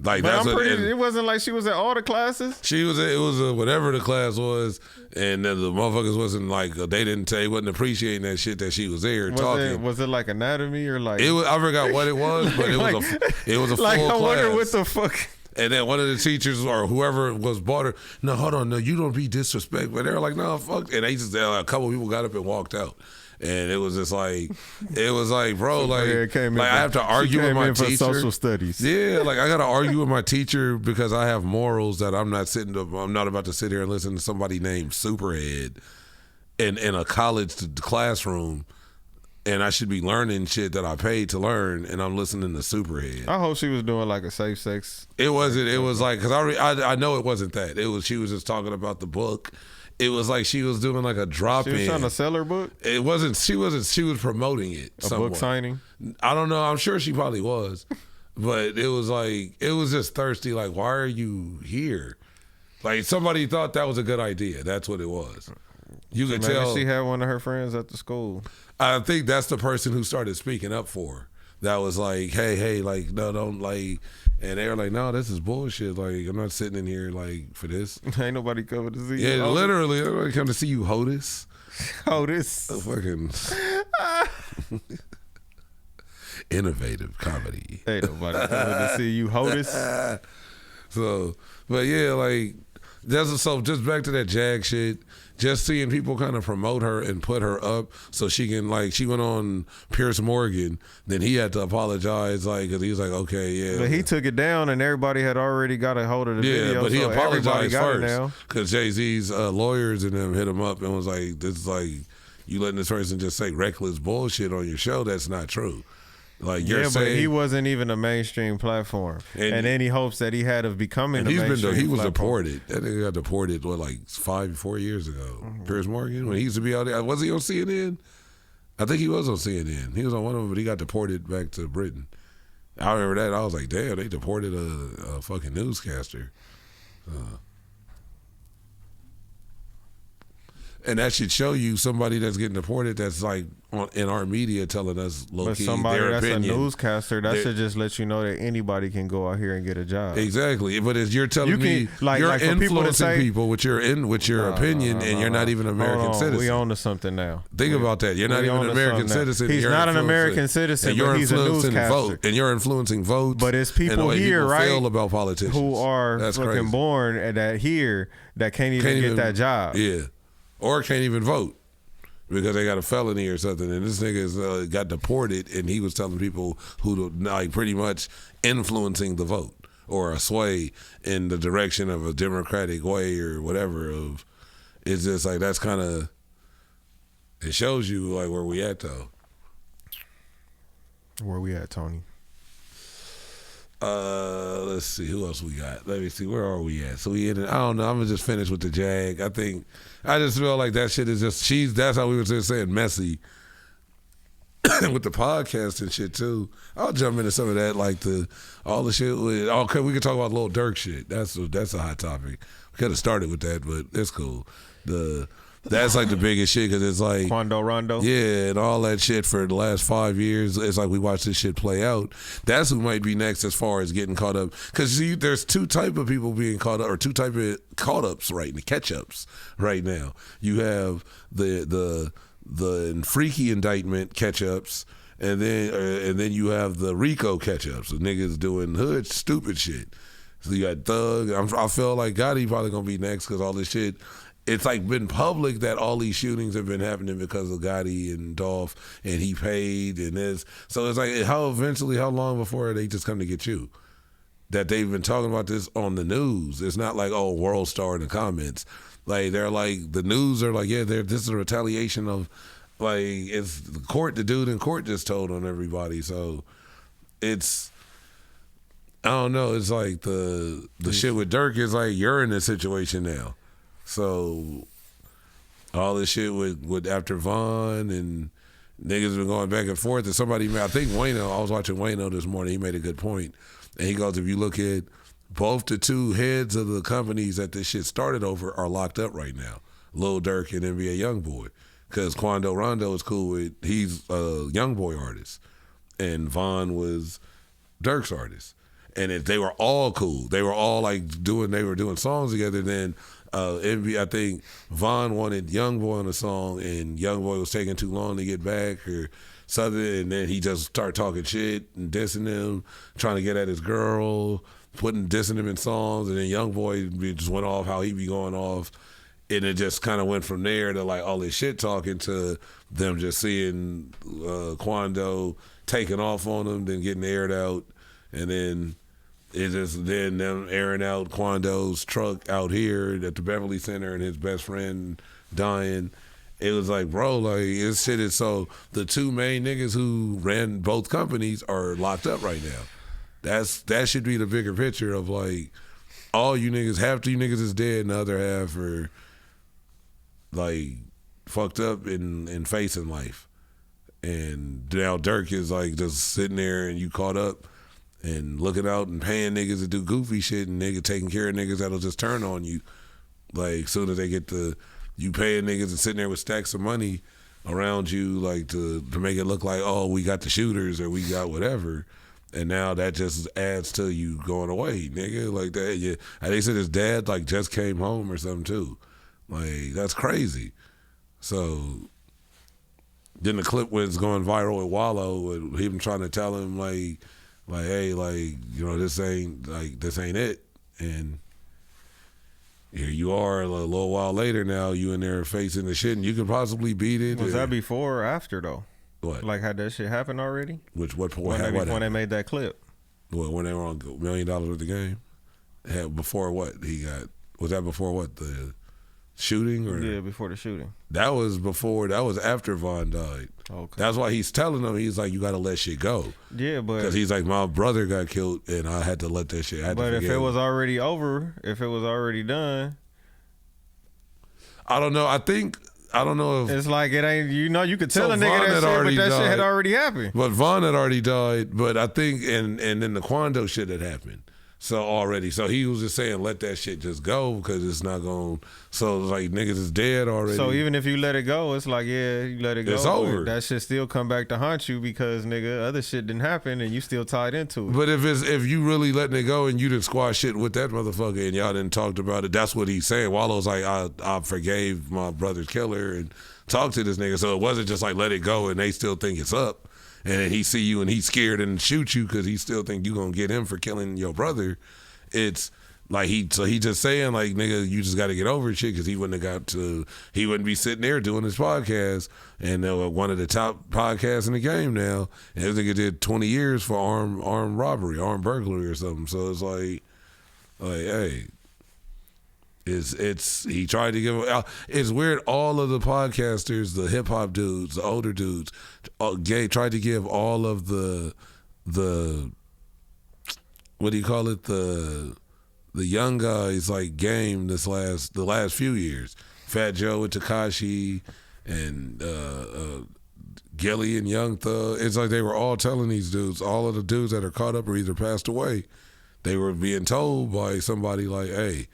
Like, But that's I'm what it wasn't like she was at all the classes. it was whatever the class was, and the motherfuckers wasn't like, they wasn't appreciating that shit that she was there talking. Was it like anatomy or like? It was, I forgot what it was, but it was a full like, I class. wonder what the fuck. And then one of the teachers or whoever was bought her, no, hold on, no, you don't be disrespectful. But they were like, no, fuck. And a couple people got up and walked out. And it was just like, bro, like I have to argue with my teacher. Social studies. Yeah, like I got to argue with my teacher because I have morals that I'm not about to sit here and listen to somebody named Superhead in a college classroom. And I should be learning shit that I paid to learn, and I'm listening to Superhead. I hope she was doing like a safe sex. It wasn't. It was like, because I know it wasn't that. She was just talking about the book. It was like she was doing like a drop in. She was trying to sell her book. It wasn't. She was promoting it. A book signing. I don't know. I'm sure she probably was, but it was like, it was just thirsty. Like, why are you here? Like, somebody thought that was a good idea. That's what it was. You could tell. She had one of her friends at the school. I think that's the person who started speaking up for her. That was like, hey, like, no, don't, like, and they were like, no, this is bullshit. Like, I'm not sitting in here, like, for this. Ain't nobody coming to see you. Yeah, literally, everybody come to see you, HOTUS. HOTUS. Fucking innovative comedy. Ain't nobody coming to see you, HOTUS. So, but yeah, like, just back to that Jag shit. Just seeing people kind of promote her and put her up so she can, like, she went on Piers Morgan, then he had to apologize, like, because he was like, okay, yeah. But he took it down and everybody had already got a hold of the video. Yeah, but he so apologized first first because Jay-Z's lawyers and them hit him up and was like, this is like, you letting this person just say reckless bullshit on your show, that's not true. Like, you're saying, but he wasn't even a mainstream platform, and any hopes that he had of becoming a mainstream he was platform. deported. That nigga got deported, like 4 years ago. Piers Morgan, when he used to be out there, was he on CNN? I think he was on CNN. He was on one of them, but he got deported back to Britain. I remember that. I was like, damn, they deported a fucking newscaster. And that should show you somebody that's getting deported that's like in our media telling us low-key somebody their that's opinion. a newscaster, that should just let you know that anybody can go out here and get a job. Exactly. But as you're telling me, you're influencing people with your opinion, and you're not even an American citizen. We on to something now. Think about that. You're not even an American citizen. He's not an American citizen, but he's a newscaster. And you're influencing votes. But it's people here, right, feel about politicians who are that's fucking crazy. Born that can't even get that job. Yeah. Or can't even vote because they got a felony or something. And this nigga got deported, and he was telling people who, like, pretty much influencing the vote or a sway in the direction of a democratic way or whatever. It's just like, that's kind of, it shows you like where we at though. Where we at, Tony? Let's see who else we got. Let me see, where are we at? So we in it. I don't know. I'm gonna just finish with the Jag. I just feel like that shit is just that's how we were just saying messy. with the podcast and shit too. I'll jump into some of that, like all the shit with. Okay, we can talk about Lil Durk shit. That's a hot topic. We could have started with that, but it's cool. That's like the biggest shit because it's like Quando Rondo. Yeah, and all that shit for the last 5 years. It's like we watched this shit play out. That's who might be next as far as getting caught up. Because there's two type of people being caught up, or two type of caught ups right now, catch ups right now. You have the freaky indictment catch ups, and then you have the RICO catch ups. The niggas doing hood stupid shit. So you got Thug. I feel like Gotti probably gonna be next because all this shit. It's like been public that all these shootings have been happening because of Gotti and Dolph, and he paid and this. So it's like how long before they just come to get you? That they've been talking about this on the news. It's not like World Star in the comments. Like they're like the news are like this is a retaliation of like it's the court. The dude in court just told on everybody. So it's. I don't know. It's like the shit with Durk is like you're in this situation now. So all this shit with after Von and niggas been going back and forth. And I think Wayno, I was watching Wayno this morning, he made a good point. And he goes, if you look at both the two heads of the companies that this shit started over are locked up right now. Lil Durk and NBA Youngboy. Because Quando Rondo is cool with, he's a Youngboy artist. And Von was Durk's artist. And if they were all cool, they were all like doing songs together, then I think Von wanted Youngboy on a song, and Youngboy was taking too long to get back or something, and then he just started talking shit and dissing him, trying to get at his girl, dissing him in songs, and then Youngboy just went off how he be going off, and it just kind of went from there to like all this shit talking to them just seeing Quando taking off on him, then getting aired out, and then them airing out Quando's truck out here at the Beverly Center and his best friend dying. It was like, bro, like this shit is so. The two main niggas who ran both companies are locked up right now. That should be the bigger picture of like all you niggas. Half you niggas is dead, and the other half are like fucked up in facing life. And now Durk is like just sitting there, and you caught up. And looking out and paying niggas to do goofy shit and taking care of niggas that'll just turn on you. Like, soon as they get you paying niggas and sitting there with stacks of money around you, like, to make it look like, we got the shooters or we got whatever. And now that just adds to you going away, nigga. Like that. Yeah. And they said his dad, like, just came home or something, too. Like, that's crazy. So, then the clip was going viral with Wallow and him trying to tell him, like, hey, like, this ain't it. And here you are a little while later now, you in there facing the shit, and you could possibly beat it. Was that before or after, though? What? Like, had that shit happened already? What point? When they made that clip. What, when they were on $1 million worth of game? Before what? Was that before what? The shooting? Or? Yeah, before the shooting. That was after Von died. Okay. That's why he's telling them, he's like, you got to let shit go. Yeah, but... Because he's like, my brother got killed, and I had to let that shit. But if it was already over, if it was already done... I don't know. I don't know if... It's like it ain't... You could tell So a nigga Von that had shit, already but that shit had died. already happened. But Von had already died, but I think... And then the Quando shit had happened. So already. So he was just saying, let that shit just go, because it's not going... So, like, niggas is dead already. So even if you let it go, it's like, yeah, you let it go. It's over. That shit still come back to haunt you because, nigga, other shit didn't happen and you still tied into it. But if you really letting it go and you didn't squash shit with that motherfucker and y'all didn't talked about it, that's what he's saying. Wallow's like, I forgave my brother's killer and talked to this nigga. So it wasn't just like let it go and they still think it's up. And then he see you and he's scared and shoot you because he still think you gonna get him for killing your brother. It's like he just saying like, nigga, you just got to get over shit, because he wouldn't be sitting there doing his podcast, and one of the top podcasts in the game now, and this nigga did 20 years for armed robbery, armed burglary or something. So it's like hey, he tried to give. It's weird. All of the podcasters, the hip hop dudes, the older dudes, tried to give all of the what do you call it, the young guys like game the last few years. Fat Joe with Tekashi and Gilly and Young Thug. It's like they were all telling these dudes, all of the dudes that are caught up or either passed away, they were being told by somebody like, hey,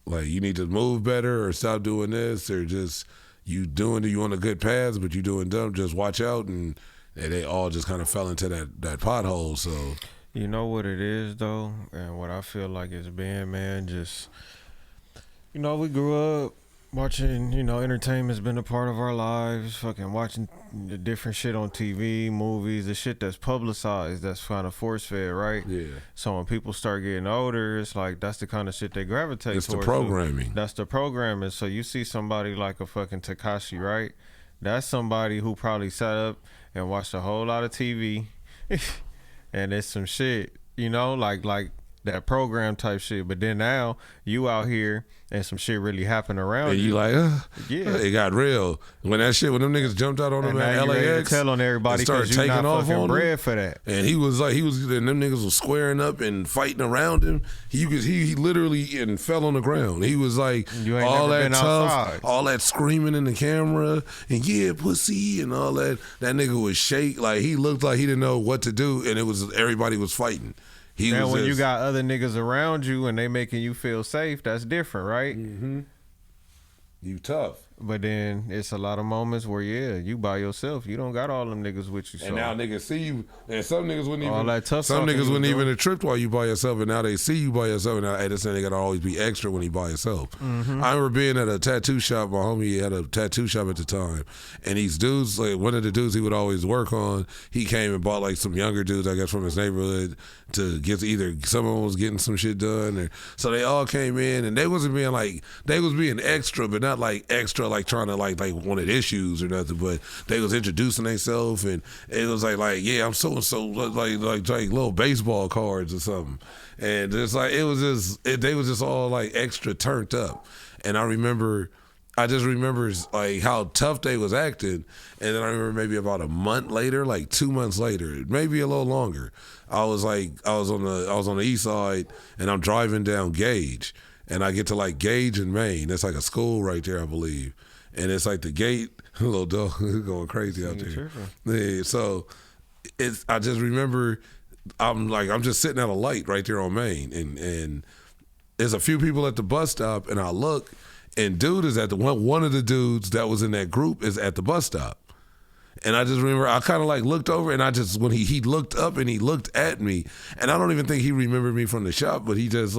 like you need to move better or stop doing this, or just you on a good path, but you doing dumb, just watch out. And they all just kind of fell into that pothole. So You know what it is though, and what I feel like it's been, man, just, we grew up watching, entertainment's been a part of our lives, fucking watching the different shit on TV, movies, the shit that's publicized, that's kind of force-fed, right? yeah, So when people start getting older, it's like that's the kind of shit they gravitate it's the towards. programming. That's the programming. So you see somebody like a fucking Tekashi, right? That's somebody who probably sat up and watched a whole lot of TV and it's some shit, like that program type shit. But then now you out here and some shit really happened around And you. you like, Yeah. it got real. When them niggas jumped out on And him at now you ready to LAX, tell on everybody and started because you taking not off fucking on him. bread for that. And and them niggas was squaring up and fighting around him. He literally and fell on the ground. He was like You ain't all never that been tough, outside. all that screaming in the camera, and yeah, pussy, and all that. That nigga was shake. Like he looked like he didn't know what to do, and everybody was fighting. Now when you just- got other niggas around you and they making you feel safe, that's different, right? you tough. But then it's a lot of moments where, you by yourself. You don't got all them niggas with you. So And now niggas see you, and some niggas wouldn't All even. that tough some talking niggas you wouldn't was even doing. have tripped while you by yourself, and now they see you by yourself. And now, hey, this nigga gotta always be extra when he by himself. Mm-hmm. I remember being at a tattoo shop. My homie had a tattoo shop at the time, and these dudes, like one of the dudes he would always work on, he came and bought like some younger dudes, I guess from his neighborhood, to get either someone was getting some shit done, or so they all came in, and they wasn't being like they was being extra, but not like extra like trying to like wanted issues or nothing, but they was introducing themselves, and it was like yeah, I'm so and so, like little baseball cards or something, and it's like they was just all like extra turned up, and I just remember like how tough they was acting, and then I remember maybe about a month later, like 2 months later, maybe a little longer, I was on the east side, and I'm driving down Gage, and I get to like Gage in Maine. That's like a school right there, I believe, and it's like the gate. Little dog going crazy out there. Yeah, so I just remember I'm just sitting at a light right there on Main, and there's a few people at the bus stop, and I look, and dude is at the one of the dudes that was in that group is at the bus stop. And I just remember I kind of like looked over, and when he looked up and he looked at me, and I don't even think he remembered me from the shop, but he just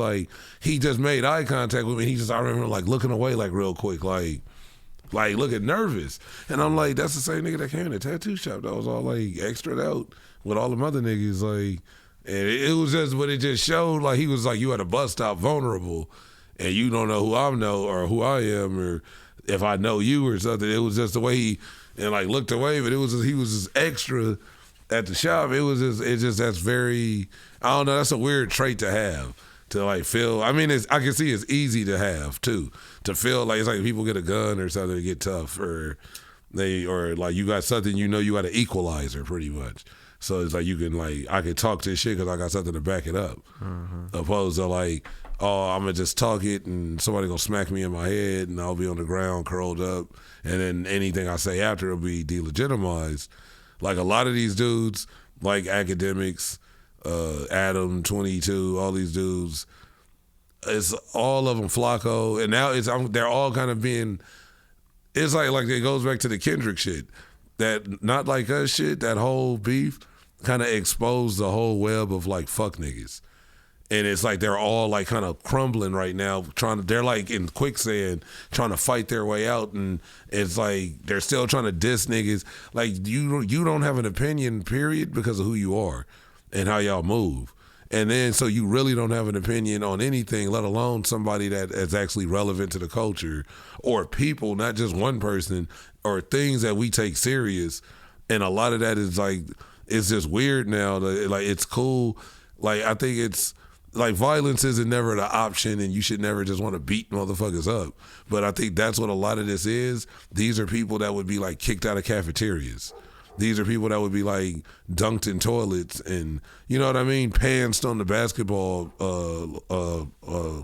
made eye contact with me. I remember like looking away like real quick, like looking nervous. And I'm like, that's the same nigga that came in the tattoo shop that was all like extra out with all them other niggas, like, and it was just, but it just showed like he was like, you at a bus stop vulnerable, and you don't know who I know or who I am or if I know you or something. It was just the way he like looked away, but he was just extra at the shop. That's very, I don't know, that's a weird trait to have, to like feel. I mean, I can see it's easy to have too, to feel like it's like people get a gun or something to get tough, or like you got something, you got an equalizer pretty much. So it's like I can talk this shit because I got something to back it up, opposed to like, oh, I'm gonna just talk it and somebody gonna smack me in my head and I'll be on the ground curled up, and then anything I say after will be delegitimized. Like a lot of these dudes, like academics, Adam 22, all these dudes, it's all of them Flacco, and now they're all kind of being. It's like it goes back to the Kendrick shit, that not like us shit. That whole beef kind of exposed the whole web of like fuck niggas. And it's like they're all like kind of crumbling right now, they're like in quicksand, trying to fight their way out, and it's like they're still trying to diss niggas. Like you don't have an opinion, period, because of who you are and how y'all move. And then so you really don't have an opinion on anything, let alone somebody that is actually relevant to the culture or people, not just one person, or things that we take serious. And a lot of that is like, it's just weird now. Like it's cool. Like I think it's like violence isn't never the option, and you should never just want to beat motherfuckers up. But I think that's what a lot of this is. These are people that would be like kicked out of cafeterias. These are people that would be like dunked in toilets and, you know what I mean, pantsed on the basketball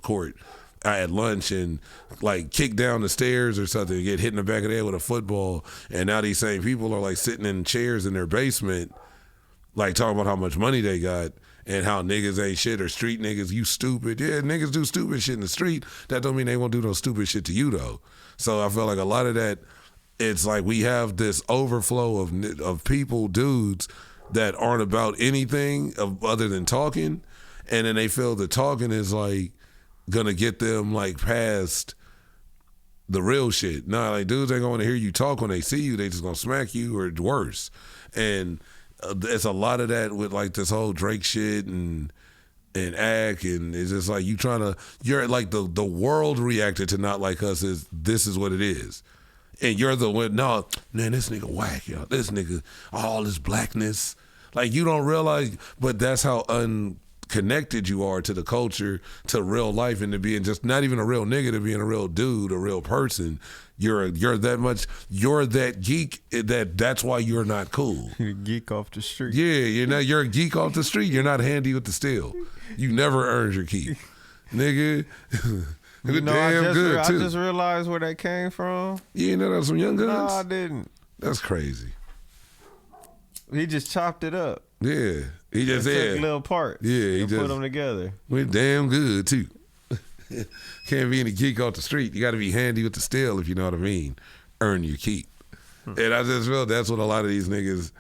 court. at lunch and like kick down the stairs or something, get hit in the back of the head with a football, and now these same people are like sitting in chairs in their basement, like talking about how much money they got and how niggas ain't shit or street niggas, you stupid. Yeah, niggas do stupid shit in the street. That don't mean they won't do no stupid shit to you though. So I feel like a lot of that, it's like we have this overflow of people, dudes that aren't about anything other than talking, and then they feel the talking is like gonna get them like past the real shit. Nah, like dudes ain't gonna hear you talk when they see you. They just gonna smack you or worse. And it's a lot of that with like this whole Drake shit and act, and it's just like you're like the world reacted to Not Like Us is this is what it is. And you're the one, no, man, this nigga whack, yo. This nigga, all this blackness. Like you don't realize, but that's how unconnected you are to the culture, to real life, and to being just not even a real nigga, to being a real dude, a real person. You're that geek that's why you're not cool. You geek off the street. Yeah, you're a geek off the street. You're not handy with the steel. You never earned your keep, nigga. You know, damn good too. I just realized where that came from. You know that's some Young Guns? No, I didn't. That's crazy. He just chopped it up. Yeah, he just took little parts. Yeah, he and just put them together. Went damn good too. Can't be any geek off the street. You got to be handy with the steel, if you know what I mean. Earn your keep. And I just feel that's what a lot of these niggas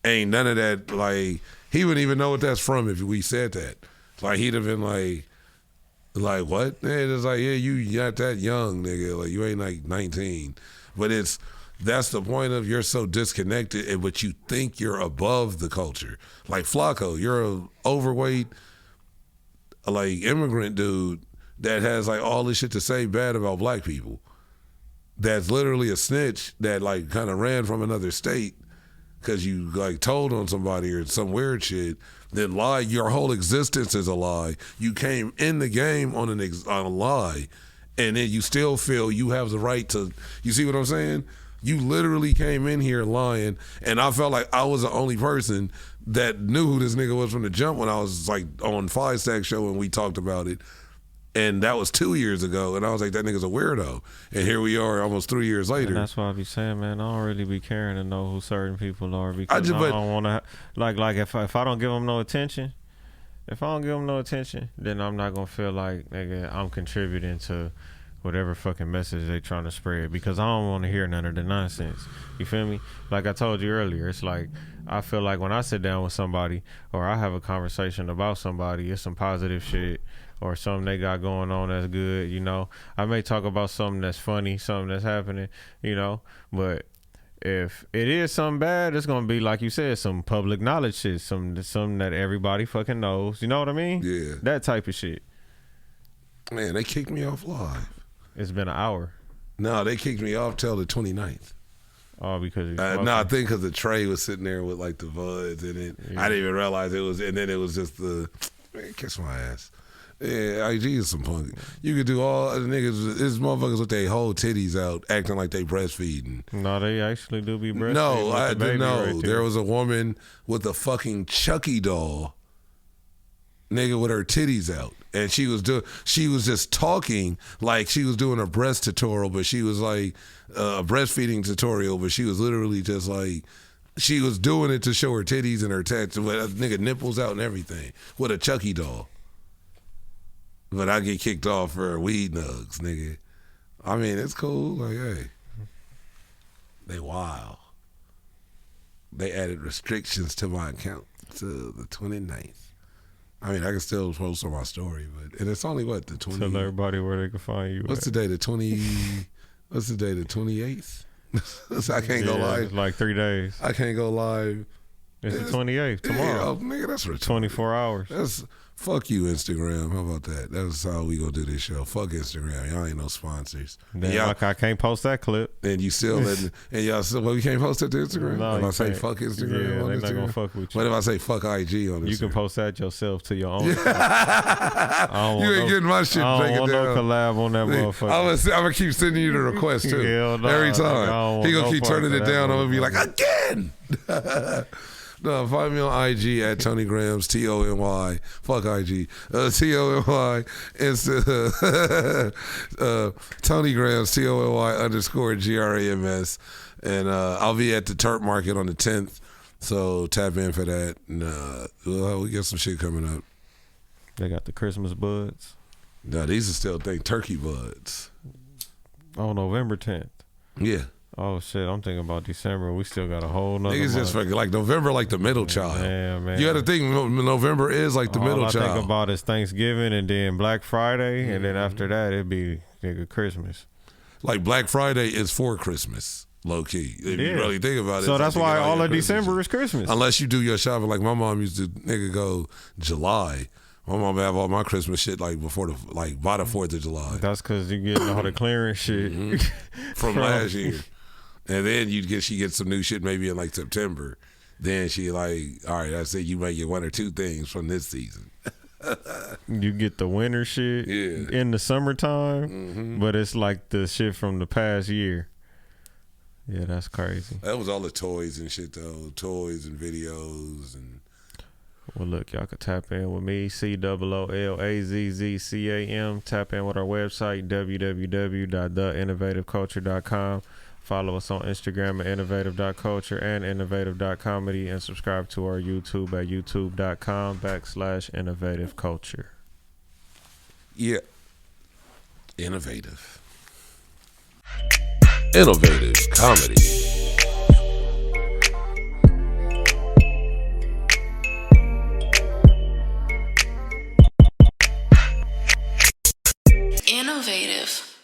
ain't none of that. Like he wouldn't even know what that's from if we said that. Like he'd have been like what? And it's like, yeah, you not that young, nigga. Like you ain't like 19. But that's the point of you're so disconnected, but you think you're above the culture. Like Flacco, you're a overweight, like immigrant dude that has like all this shit to say bad about black people. That's literally a snitch that like kind of ran from another state because you like told on somebody or some weird shit. Then lie. Your whole existence is a lie. You came in the game on a lie, and then you still feel you have the right to. You see what I'm saying? You literally came in here lying, and I felt like I was the only person that knew who this nigga was from the jump when I was like on Five Stack Show and we talked about it. And that was 2 years ago, and I was like, that nigga's a weirdo. And here we are almost 3 years later. And that's why I be saying, man, I don't really be caring to know who certain people are because I don't want to, like if I don't give them no attention, then I'm not going to feel like, nigga, I'm contributing to whatever fucking message they trying to spread because I don't want to hear none of the nonsense. You feel me? Like I told you earlier, it's like I feel like when I sit down with somebody or I have a conversation about somebody, it's some positive shit or something they got going on that's good, you know. I may talk about something that's funny, something that's happening, you know, but if it is something bad, it's gonna be like you said, some public knowledge shit, something that everybody fucking knows. You know what I mean? Yeah. That type of shit. Man, they kicked me off live. It's been an hour. No, they kicked me off till the 29th. Oh, because no, I think because the tray was sitting there with like the buds in it. Yeah. I didn't even realize it was, and then it was just the man, kiss my ass. Yeah, IG is some punk. You could do all the niggas. It's motherfuckers with their whole titties out, acting like they breastfeeding. No, they actually do be breastfeeding. No, I didn't know. Right there was a woman with a fucking Chucky doll, nigga, with her titties out, and she was just talking like she was doing a breast tutorial, but she was like a breastfeeding tutorial, but she was literally just like. She was doing it to show her titties and her tats, with nigga nipples out and everything, with a Chucky doll. But I get kicked off for weed nugs, nigga. I mean, it's cool. Like, hey, they wild. They added restrictions to my account to the 29th. I mean, I can still post on my story, but and it's only what the 20. Tell everybody where they can find you. What's the day? The 20. What's the day? The 28th. I can't go live. It's like 3 days. I can't go live. It's the 28th tomorrow. Yeah, oh, nigga, that's retarded. 24 hours. That's fuck you, Instagram. How about that? That's how we gonna do this show. Fuck Instagram. Y'all ain't no sponsors. Damn, like I can't post that clip. And you still letting and y'all still we can't post it to Instagram? No, if I say fuck Instagram on they're Instagram? not gonna fuck with you. What if I say fuck IG on Instagram? You can post that yourself to your own. You ain't getting my shit I taken don't want down. no collab on that motherfucker. I'm gonna keep sending you the request too. Hell nah, every I time. don't He want gonna no keep part turning of it that down. I'm gonna be like, motherfucker. again. No, find me on IG at Tony Grams, TONY. Fuck IG. TONY. Insta, Tony Grams, TONY_GRAMS. And I'll be at the Turp Market on the 10th. So tap in for that. And we got some shit coming up. They got the Christmas buds. No, these are still turkey buds. Oh, November 10th. Yeah. Oh shit, I'm thinking about December. We still got a whole nother Niggas month. just fucking like November, like the middle child. Yeah, man. You got to think November is like the middle All I child. think about is Thanksgiving and then Black Friday, and then after that it'd be nigga Christmas. Like Black Friday is for Christmas, low key. If you really think about it. So it's that's like why you get all your of December Christmas is Christmas. Unless you do your shopping, like my mom used to nigga go July. My mom have all my Christmas shit like before by the 4th of July That's because you getting all the clearance shit from last year. And then she gets some new shit maybe in like September. Then she like, all right, that's it. You might get one or two things from this season. You get the winter shit in the summertime, but it's like the shit from the past year. Yeah, that's crazy. That was all the toys and shit though. Toys and videos and. Well, look, y'all could tap in with me, COOLAZZCAM. Tap in with our website, www.theinnovativeculture.com. Follow us on Instagram at innovative.culture and innovative.comedy, and subscribe to our YouTube at youtube.com/innovativeculture. Yeah. Innovative. Innovative comedy. Innovative.